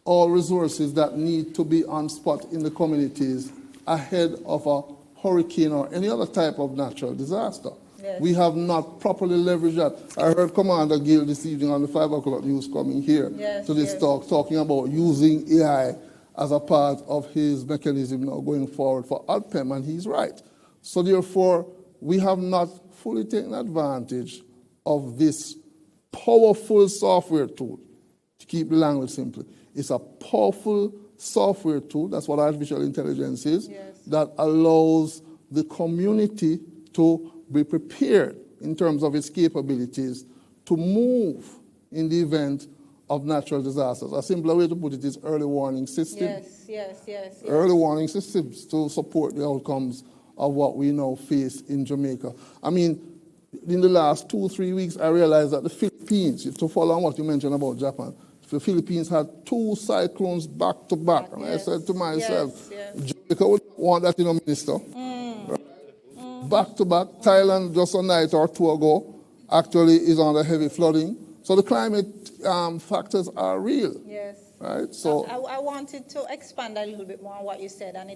all resources that need to be on spot in the communities ahead of a hurricane or any other type of natural disaster. Yes. We have not properly leveraged that. I heard Commander Gill this evening on the 5 o'clock news coming here Yes, to this yes. talk, talking about using AI as a part of his mechanism now going forward for ALPEM, and he's right. So therefore, we have not fully taken advantage of this powerful software tool, to keep the language simple. It's a powerful software tool, that's what artificial intelligence is, Yes. that allows the community to be prepared in terms of its capabilities to move in the event of natural disasters. A simpler way to put it is early warning systems. Yes. Early warning systems to support the outcomes of what we now face in Jamaica. I mean, in the last 2-3 weeks, I realized that the Philippines, to follow on what you mentioned about Japan, the Philippines had 2 cyclones back to back. And I said to myself, Jamaica would want that in a minister. Back to back. Thailand, just a night or 2 ago, actually is under heavy flooding. So the climate factors are real. Yes. Right? So I wanted to expand a little bit more on what you said, and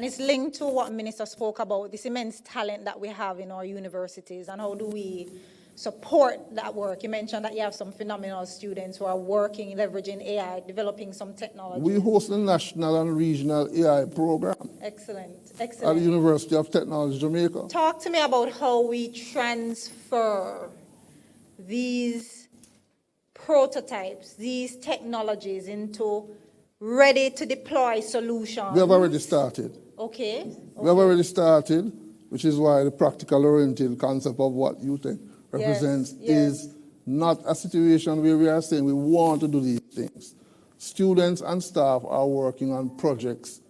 it's linked to what Minister spoke about, this immense talent that we have in our universities, and how do we support that work. You mentioned that you have some phenomenal students who are working, leveraging AI, developing some technology. we host the national and regional AI program Excellent. at the University of Technology, Jamaica. Talk to me about how we transfer these prototypes, these technologies into ready to deploy solutions. We have already started. Okay. We have already started, which is why the practical oriented concept of what UTech represents is not a situation where we are saying we want to do these things. Students and staff are working on projects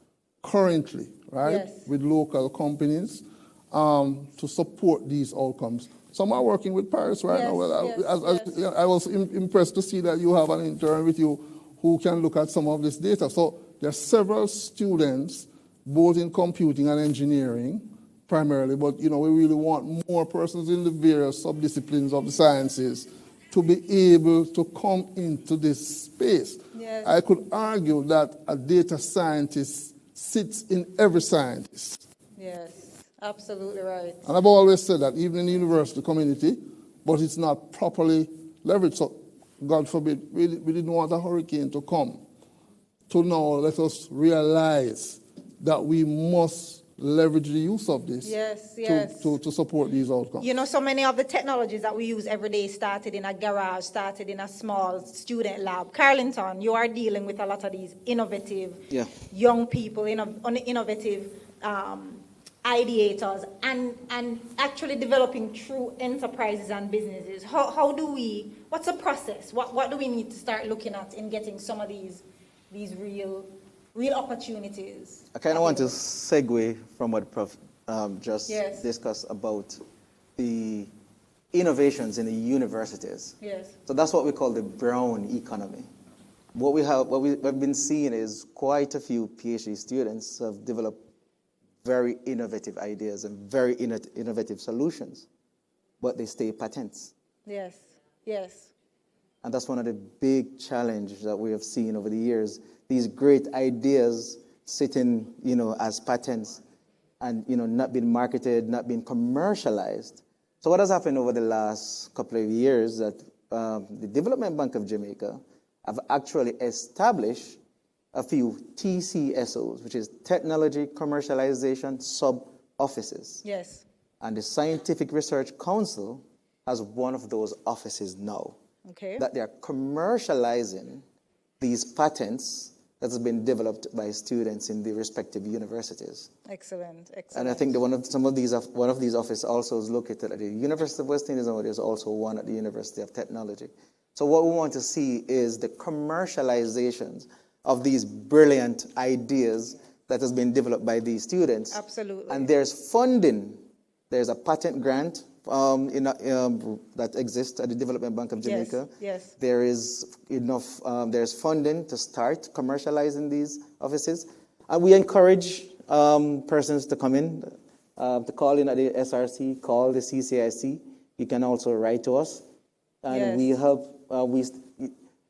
currently, right, with local companies to support these outcomes. Some are working with Paris right now. Well, I was impressed to see that you have an intern with you who can look at some of this data. So there are several students, both in computing and engineering, primarily, but we really want more persons in the various subdisciplines of the sciences to be able to come into this space. Yes. I could argue that a data scientist sits in every scientist. Yes, absolutely right. And I've always said that, even in the university community, but it's not properly leveraged. So, God forbid, we didn't want a hurricane to come. To now, let us realize that we must leverage the use of this to support these outcomes. So many of the technologies that we use every day started in a garage, started in a small student lab. Carlington, you are dealing with a lot of these innovative young people, innovative ideators, and actually developing true enterprises and businesses. How do we, what's the process? What do we need to start looking at in getting some of these real opportunities? I kind of want to segue from what Prof just discussed about the innovations in the universities. Yes. So that's what we call the brown economy. What we've been seeing is quite a few PhD students have developed very innovative ideas and very innovative solutions, but they stay patents. Yes. And that's one of the big challenges that we have seen over the years. These great ideas sitting, as patents and, not being marketed, not being commercialized. So what has happened over the last couple of years that the Development Bank of Jamaica have actually established a few TCSOs, which is Technology Commercialization Sub-Offices. Yes. And the Scientific Research Council has one of those offices now. Okay. That they are commercializing these patents that has been developed by students in the respective universities. Excellent, excellent. And I think that one of these offices also is located at the University of West Indies, and there's also one at the University of Technology. So what we want to see is the commercializations of these brilliant ideas that has been developed by these students. Absolutely. And there's funding. There's a patent grant that exists at the Development Bank of Jamaica. Yes. There is enough, there's funding to start commercializing these offices. And we encourage persons to come in, to call in at the SRC, call the CCIC. You can also write to us. And we help,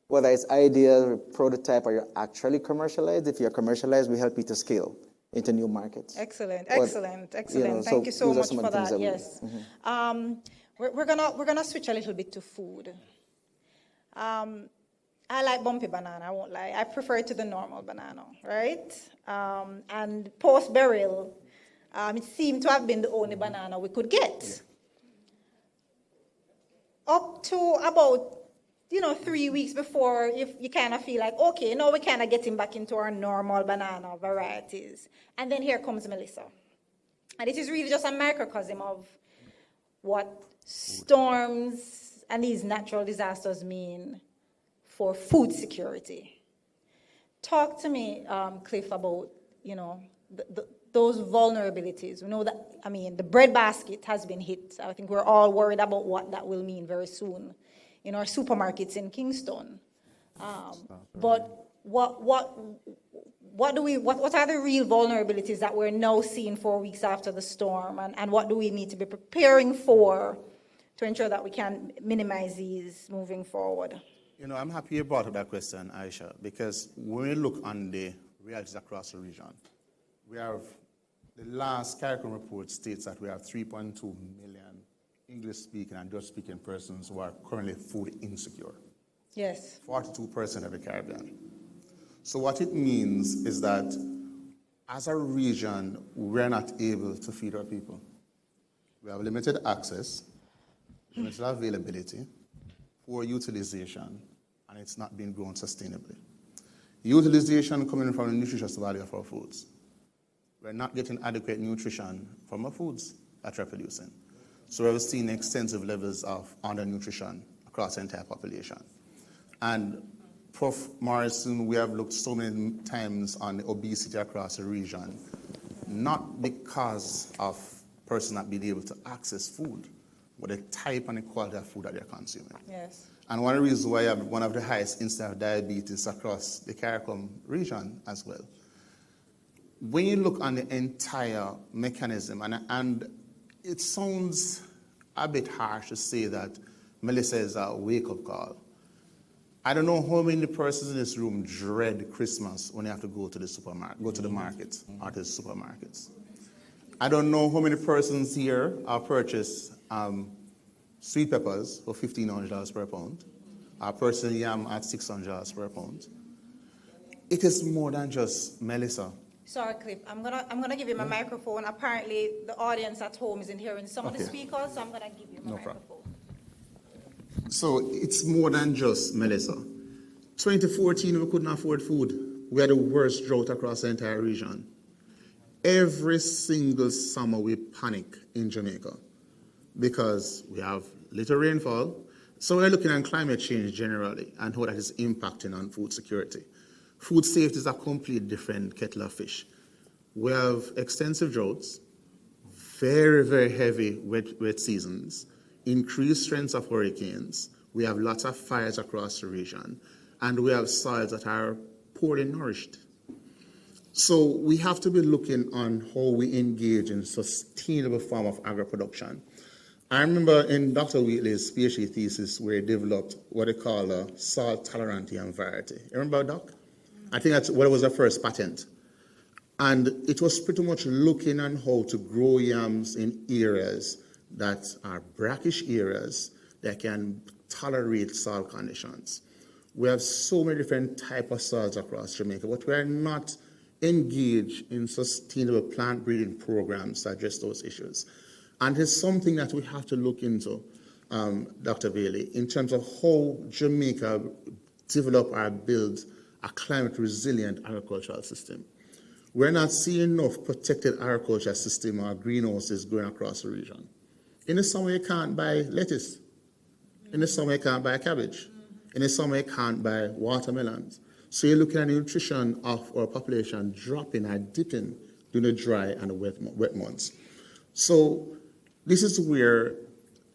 whether it's idea, prototype, or you're actually commercialized. If you're commercialized, we help you to scale into new markets. Excellent, But, excellent, excellent. you know, Thank you so those are much some of for the things that. that we Yes. do. We're gonna switch a little bit to food. I like bumpy banana, I won't lie. I prefer it to the normal banana, right? And post-burial, it seemed to have been the only banana we could get. Up to about 3 weeks before, you kind of feel like, okay, now we're kind of getting back into our normal banana varieties. And then here comes Melissa. And it is really just a microcosm of what storms and these natural disasters mean for food security. Talk to me, Cliff, about, those vulnerabilities. We know that, the bread basket has been hit. I think we're all worried about what that will mean very soon in our supermarkets in Kingston. But what are the real vulnerabilities that we're now seeing 4 weeks after the storm, and what do we need to be preparing for to ensure that we can minimize these moving forward? I'm happy you brought up that question, Aisha, because when we look on the realities across the region, we have the last CARICOM report states that we have 3.2 million English-speaking and Dutch-speaking persons who are currently food insecure. Yes. 42% of the Caribbean. So what it means is that as a region, we're not able to feed our people. We have limited access, limited availability, poor utilization, and it's not being grown sustainably. Utilization coming from the nutritious value of our foods. We're not getting adequate nutrition from our foods that we're producing. So we're seeing extensive levels of undernutrition across the entire population. And Prof. Morrison, we have looked so many times on obesity across the region, not because of persons not being able to access food, but the type and the quality of food that they're consuming. Yes. And one of the reasons why I have one of the highest incidence of diabetes across the CARICOM region as well. When you look on the entire mechanism, and it sounds a bit harsh to say that Melissa is a wake-up call. I don't know how many persons in this room dread Christmas when they have to go to the supermarket, go to the markets or to the supermarkets. I don't know how many persons here have purchased sweet peppers for $1,500 per pound, or purchased yam at $600 per pound. It is more than just Melissa. Sorry, Cliff. I'm gonna give you my microphone. Apparently, the audience at home isn't hearing some of the speakers, so I'm gonna give you my microphone. Problem. So it's more than just Melissa. 2014, we couldn't afford food. We had the worst drought across the entire region. Every single summer, we panic in Jamaica because we have little rainfall. So we're looking at climate change generally and how that is impacting on food security. Food safety is a completely different kettle of fish. We have extensive droughts, very, very heavy wet seasons, increased strengths of hurricanes. We have lots of fires across the region, and we have soils that are poorly nourished. So we have to be looking on how we engage in sustainable form of agro-production. I remember in Dr. Wheatley's PhD thesis where he developed what they call a salt-tolerant yam variety. You remember, Doc? I think that's what was the first patent. And it was pretty much looking on how to grow yams in areas that are brackish areas that can tolerate salt conditions. We have so many different types of soils across Jamaica, but we are not engaged in sustainable plant breeding programs to address those issues. And it's something that we have to look into, Dr. Bailey, in terms of how Jamaica develop or build a climate resilient agricultural system. We're not seeing enough protected agricultural system or greenhouses going across the region. In the summer, you can't buy lettuce. In the summer, you can't buy cabbage. In the summer, you can't buy watermelons. So you're looking at the nutrition of our population dropping and dipping during the dry and the wet months. So this is where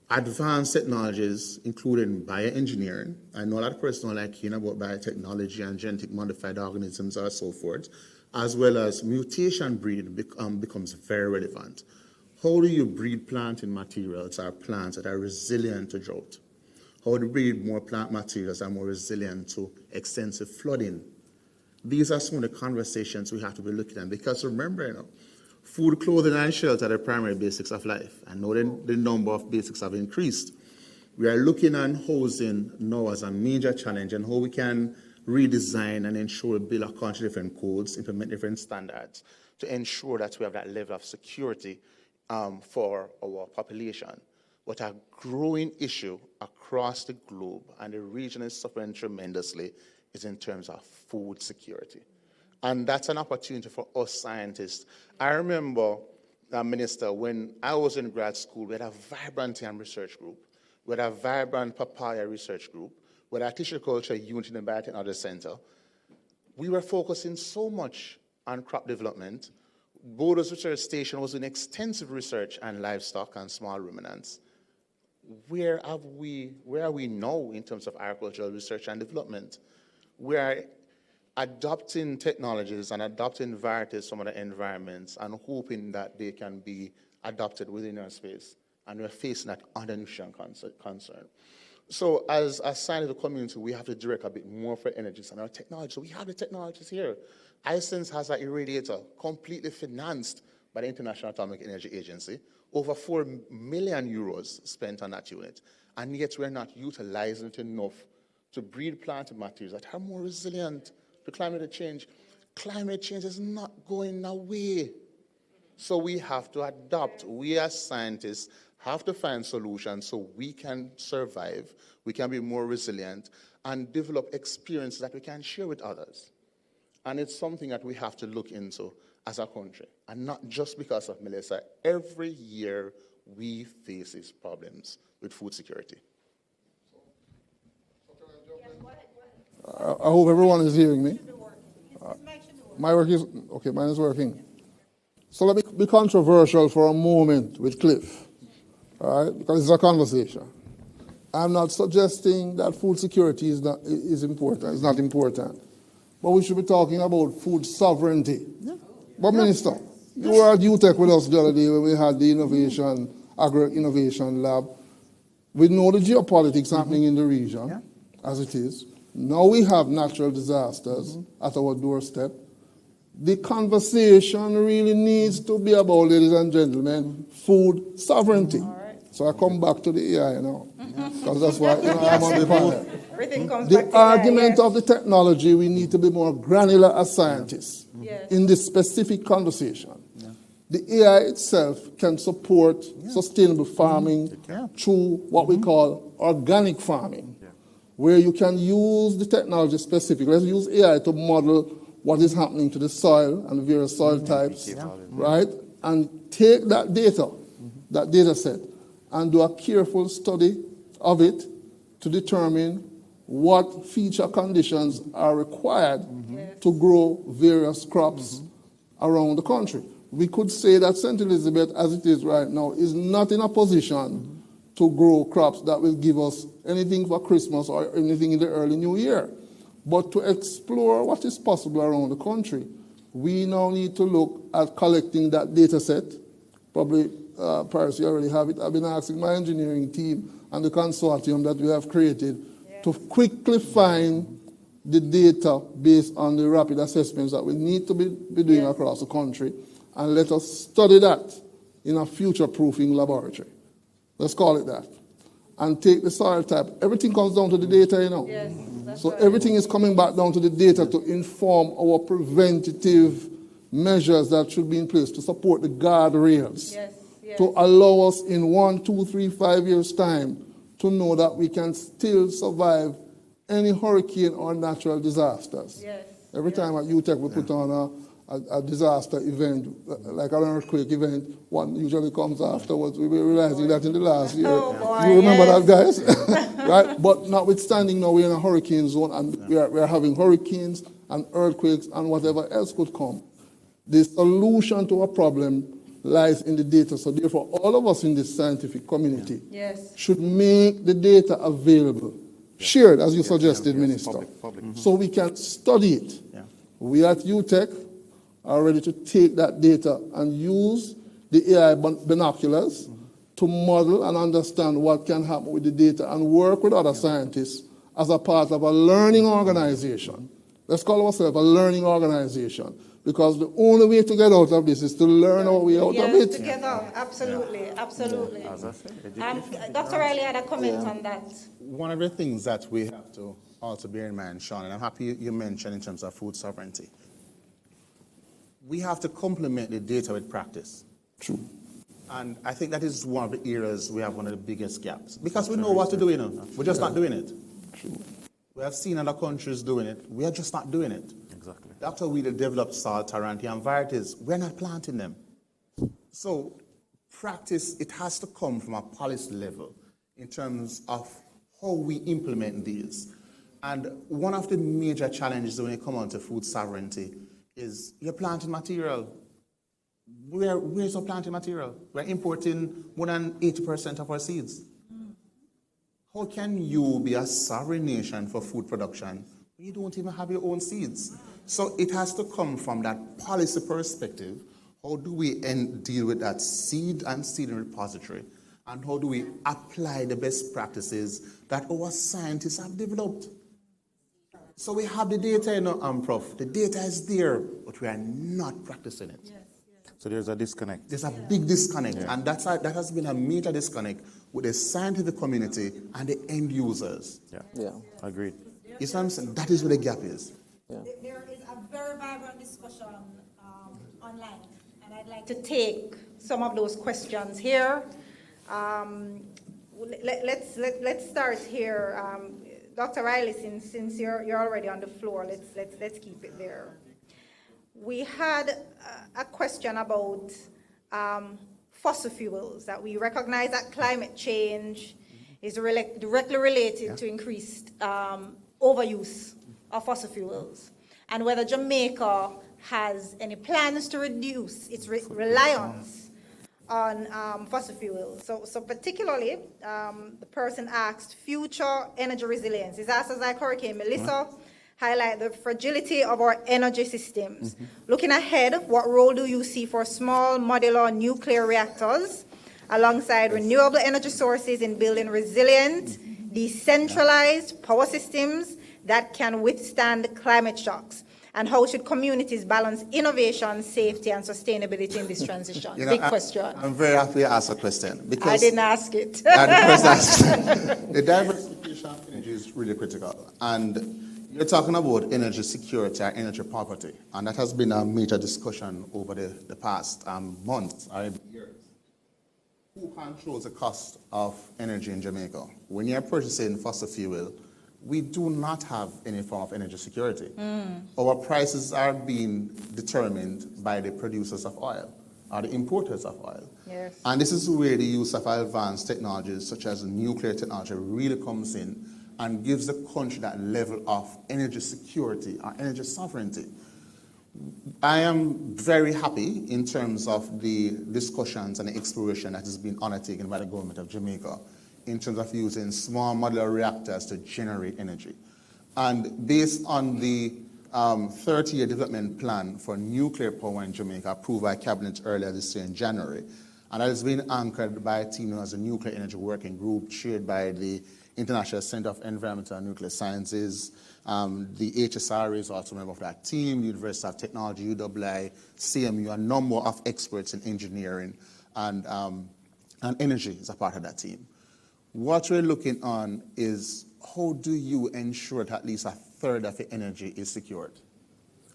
advanced technologies, including bioengineering, I know a lot of persons don't like hearing about biotechnology and genetic modified organisms or so forth, as well as mutation breeding becomes very relevant. How do you breed planting materials or plants that are resilient to drought? How do you breed more plant materials that are more resilient to extensive flooding? These are some of the conversations we have to be looking at, because remember, food, clothing, and shelter are the primary basics of life. And now the number of basics have increased. We are looking at housing now as a major challenge and how we can redesign and ensure we build a country different codes, implement different standards to ensure that we have that level of security for our population. But a growing issue across the globe, and the region is suffering tremendously, is in terms of food security. And that's an opportunity for us scientists. I remember, Minister, when I was in grad school, we had a vibrant yam research group. We had a vibrant papaya research group. We had a tissue culture unit in the Biotechnology Center. We were focusing so much on crop development. Borders Research Station was doing extensive research on livestock and small ruminants. Where are we now in terms of agricultural research and development? We are adopting technologies and adopting varieties from other environments and hoping that they can be adopted within our space. And we're facing that undernutrition concern. So as a scientific community, we have to direct a bit more for energies and our technology. So we have the technologies here. iSense has an irradiator completely financed by the International Atomic Energy Agency. Over 4 million euros spent on that unit. And yet we're not utilizing it enough to breed plant materials that are more resilient to climate change. Climate change is not going away. So we have to adapt. We as scientists have to find solutions so we can survive, we can be more resilient, and develop experiences that we can share with others. And it's something that we have to look into as a country, and not just because of Melissa. Every year we face these problems with food security. I hope everyone is hearing me. My work is, okay, mine is working. So let me be controversial for a moment with Cliff, all right, because it's a conversation. I'm not suggesting that food security is important, it's not important. But we should be talking about food sovereignty. Yeah. But Minister, you were at UTech with us the other day when we had the Agro-Innovation Lab. We know the geopolitics happening in the region, as it is. Now we have natural disasters at our doorstep. The conversation really needs to be about, ladies and gentlemen, food sovereignty. So I come back to the AI now, because that's why I'm on the panel. Everything comes back to the argument of the technology, we need to be more granular as scientists in this specific conversation. The AI itself can support sustainable farming through what we call organic farming, where you can use the technology specific. Let's use AI to model what is happening to the soil and the various soil types, right? And take that data, that data set, and do a careful study of it to determine what feature conditions are required to grow various crops around the country. We could say that St. Elizabeth, as it is right now, is not in a position to grow crops that will give us anything for Christmas or anything in the early new year. But to explore what is possible around the country, we now need to look at collecting that data set. Probably, Paris, you already have it. I've been asking my engineering team and the consortium that we have created to quickly find the data based on the rapid assessments that we need to be doing across the country, and let us study that in a future-proofing laboratory. Let's call it that. and take the soil type. Everything comes down to the data, you know. Yes, that's So right. everything is coming back down to the data to inform our preventative measures that should be in place to support the guardrails. Yes, yes. To allow us in 1, 2, 3, 5 years' time to know that we can still survive any hurricane or natural disasters. Yes. Every time at UTEC we put on a disaster event, like an earthquake event, one usually comes afterwards. We were realizing that in the last year. Oh, boy, you remember yes. that, guys? Right? But notwithstanding now we're in a hurricane zone and we are having hurricanes and earthquakes and whatever else could come. The solution to a problem lies in the data. So therefore, all of us in this scientific community Yes. should make the data available, shared, as you suggested, Minister, public. so we can study it. Yeah. We at UTEC are ready to take that data and use the AI binoculars to model and understand what can happen with the data and work with other scientists as a part of a learning organization. Let's call ourselves a learning organization, because the only way to get out of this is to learn our way out of it. Together, absolutely, absolutely. As I said, education. Dr. Riley had a comment on that. One of the things that we have to also bear in mind, Sean, and I'm happy you mentioned in terms of food sovereignty, we have to complement the data with practice. True. And I think that is one of the areas we have one of the biggest gaps. Because we know what to do, you know. We're just not doing it. True. We have seen other countries doing it. We are just not doing it. Exactly. After we developed salt, taranti, and varieties, we're not planting them. So practice, it has to come from a policy level in terms of how we implement these. And one of the major challenges when it comes on to food sovereignty is your planting material. Where's our planting material? We're importing more than 80% of our seeds. How can you be a sovereign nation for food production when you don't even have your own seeds? So it has to come from that policy perspective. How do we deal with that seed and seed repository? And how do we apply the best practices that our scientists have developed? So we have the data, you know, Prof. The data is there, but we are not practicing it. So there's a disconnect. There's a big disconnect, and that has been a major disconnect with the scientific community and the end users. Yeah. Agreed. You see what I'm saying? That is where the gap is. There is a very vibrant discussion online, and I'd like to take some of those questions here. Let's start here. Dr. Riley, since you're already on the floor, let's keep it there. We had a question about fossil fuels, that we recognize that climate change is directly related to increased overuse of fossil fuels, and whether Jamaica has any plans to reduce its reliance on fossil fuels. So particularly, the person asked future energy resilience. Disasters like Hurricane Melissa highlight the fragility of our energy systems. Looking ahead, what role do you see for small modular nuclear reactors alongside renewable energy sources in building resilient, decentralized power systems that can withstand climate shocks? And how should communities balance innovation, safety, and sustainability in this transition? You know, Big question. I'm very happy you asked a question, because I didn't ask it. the diversification of energy is really critical. And you're talking about energy security or energy poverty, and that has been a major discussion over the past months or years. Who controls the cost of energy in Jamaica? When you're purchasing fossil fuel, we do not have any form of energy security. Our prices are being determined by the producers of oil or the importers of oil. Yes. And this is where the use of advanced technologies such as nuclear technology really comes in and gives the country that level of energy security or energy sovereignty. I am very happy in terms of the discussions and the exploration that has been undertaken by the government of Jamaica in terms of using small modular reactors to generate energy. And based on the 30-year development plan for nuclear power in Jamaica, approved by Cabinet earlier this year in January, and that has been anchored by a team known as the Nuclear Energy Working Group, chaired by the International Center of Environmental and Nuclear Sciences. The HSRA is also a member of that team, the University of Technology, UWI, CMU, a number of experts in engineering and energy is a part of that team. What we're looking on is how do you ensure that at least a third of the energy is secured?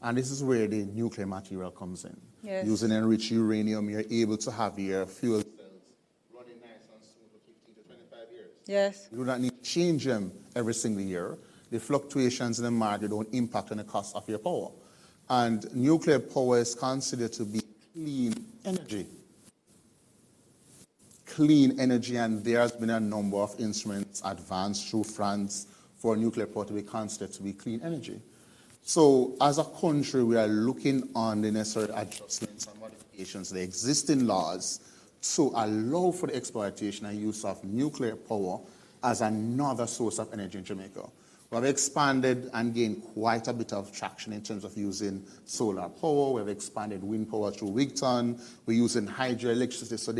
And this is where the nuclear material comes in. Yes. Using enriched uranium, you're able to have your fuel cells running nice and smooth for 15 to 25 years. Yes. You do not need to change them every single year. The fluctuations in the market don't impact on the cost of your power. And nuclear power is considered to be clean energy. Clean energy, and there has been a number of instruments advanced through France for nuclear power to be considered to be clean energy. So as a country, we are looking on the necessary adjustments and modifications to the existing laws to allow for the exploitation and use of nuclear power as another source of energy in Jamaica. We have expanded and gained quite a bit of traction in terms of using solar power. We have expanded wind power through Wigton. We're using hydroelectricity. So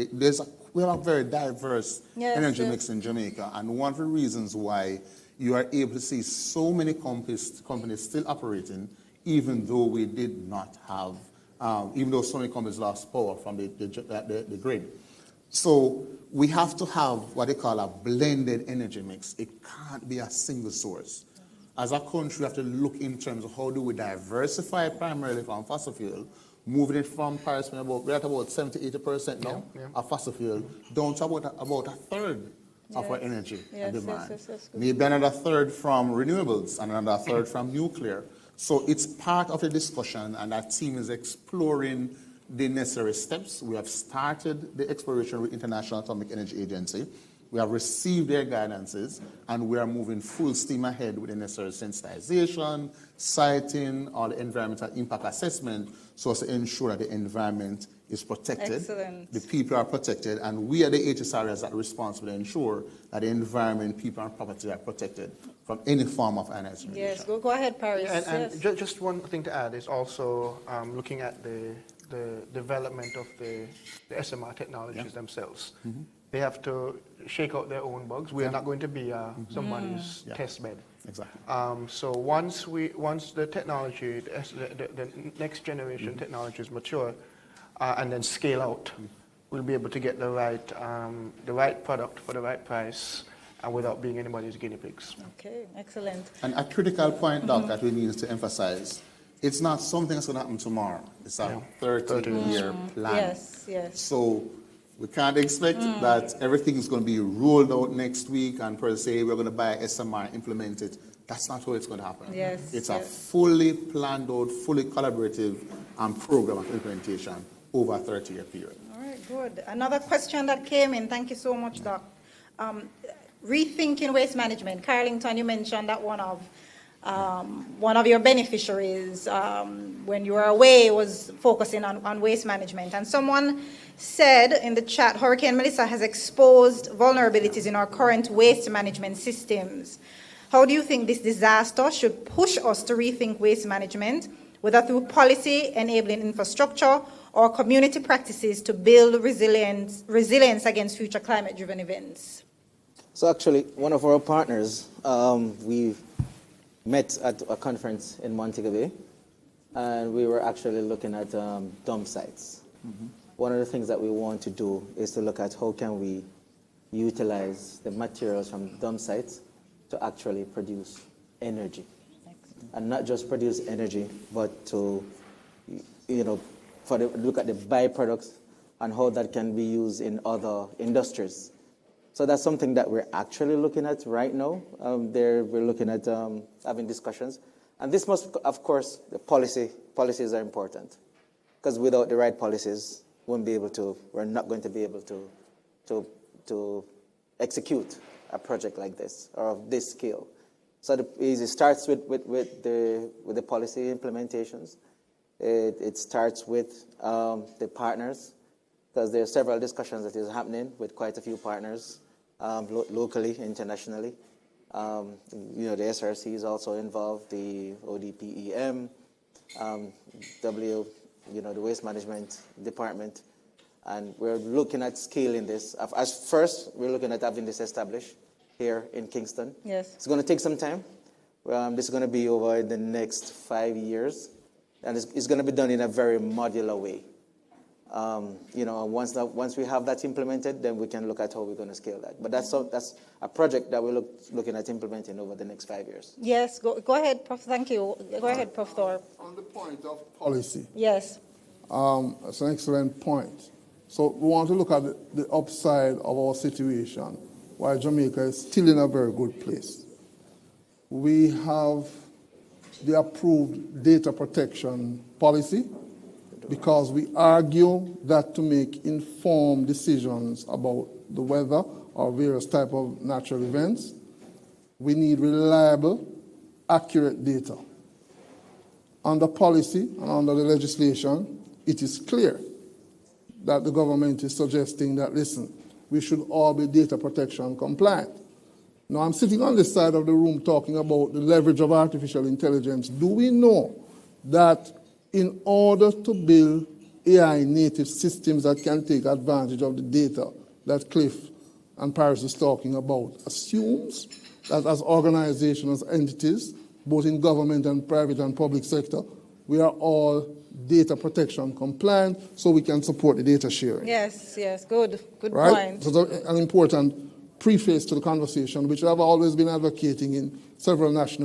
we have a very diverse energy mix in Jamaica. And one of the reasons why you are able to see so many companies still operating, even though we did not have, even though so many companies lost power from the grid. So we have to have what they call a blended energy mix. It can't be a single source. As a country, we have to look in terms of how do we diversify primarily from fossil fuel, moving it from Paris, we're at about 70-80% now of fossil fuel, down to about a third of our energy and demand. Maybe another third from renewables and another third from nuclear. So it's part of the discussion, and that team is exploring the necessary steps. We have started the exploration with International Atomic Energy Agency. We have received their guidances, and we are moving full steam ahead with the necessary sensitization, siting, all the environmental impact assessment, so as to ensure that the environment is protected. Excellent. The people are protected, and we at the HSRs are responsible to ensure that the environment, people, and property are protected from any form of energy. Yes, go ahead, Paris. And just one thing to add is also looking at the development of the SMR technologies themselves. Mm-hmm. They have to shake out their own bugs. We are not going to be somebody's test bed. Exactly. So once the technology, the next generation technologies mature, and then scale out, we'll be able to get the right product for the right price, and without being anybody's guinea pigs. Okay, excellent. And a critical point, Doc, that we need to emphasize: it's not something that's going to happen tomorrow. It's a 30-year plan. Yes, yes. So we can't expect that everything is going to be rolled out next week and per se we're going to buy SMR, implement it. That's not how it's going to happen. Yes, it's a fully planned out, fully collaborative program of implementation over a 30-year period. All right, good. Another question that came in. Thank you so much, Doc. Rethinking waste management. Carlington, you mentioned that one of your beneficiaries when you were away was focusing on waste management. And someone said in the chat, Hurricane Melissa has exposed vulnerabilities in our current waste management systems. How do you think this disaster should push us to rethink waste management, whether through policy, enabling infrastructure, or community practices to build resilience against future climate-driven events? So actually, one of our partners, we met at a conference in Montego Bay, and we were actually looking at dump sites. Mm-hmm. One of the things that we want to do is to look at how can we utilize the materials from dump sites to actually produce energy. Excellent. And not just produce energy, but to, look at the byproducts and how that can be used in other industries. So that's something that we're actually looking at right now. We're looking at having discussions. And this must, of course, the policies are important. Because without the right policies, we're not going to be able to execute a project like this or of this scale. So it starts with the policy implementations. It starts with the partners, because there are several discussions that is happening with quite a few partners, locally, internationally. The SRC is also involved, the ODPEM, the Waste Management Department, and we're looking at scaling this. As first, we're looking at having this established here in Kingston. Yes. It's going to take some time. This is going to be over the next 5 years, and it's going to be done in a very modular way. You know, and once we have that implemented, then we can look at how we're going to scale that. But that's a project that we're looking at implementing over the next 5 years. Yes, go ahead, Prof. Thank you. Go ahead, Prof. Thorpe. On the point of policy. Yes. That's an excellent point. So we want to look at the upside of our situation, while Jamaica is still in a very good place. We have the approved data protection policy because we argue that to make informed decisions about the weather or various type of natural events, we need reliable, accurate data. Under policy and under the legislation, it is clear that the government is suggesting that, listen, we should all be data protection compliant. Now, I'm sitting on this side of the room talking about the leverage of artificial intelligence. Do we know that in order to build AI native systems that can take advantage of the data that Cliff and Paris is talking about, assumes that as organizations, as entities, both in government and private and public sector, we are all data protection compliant so we can support the data sharing. Yes, good right? point. So that's an important preface to the conversation, which I've always been advocating in several national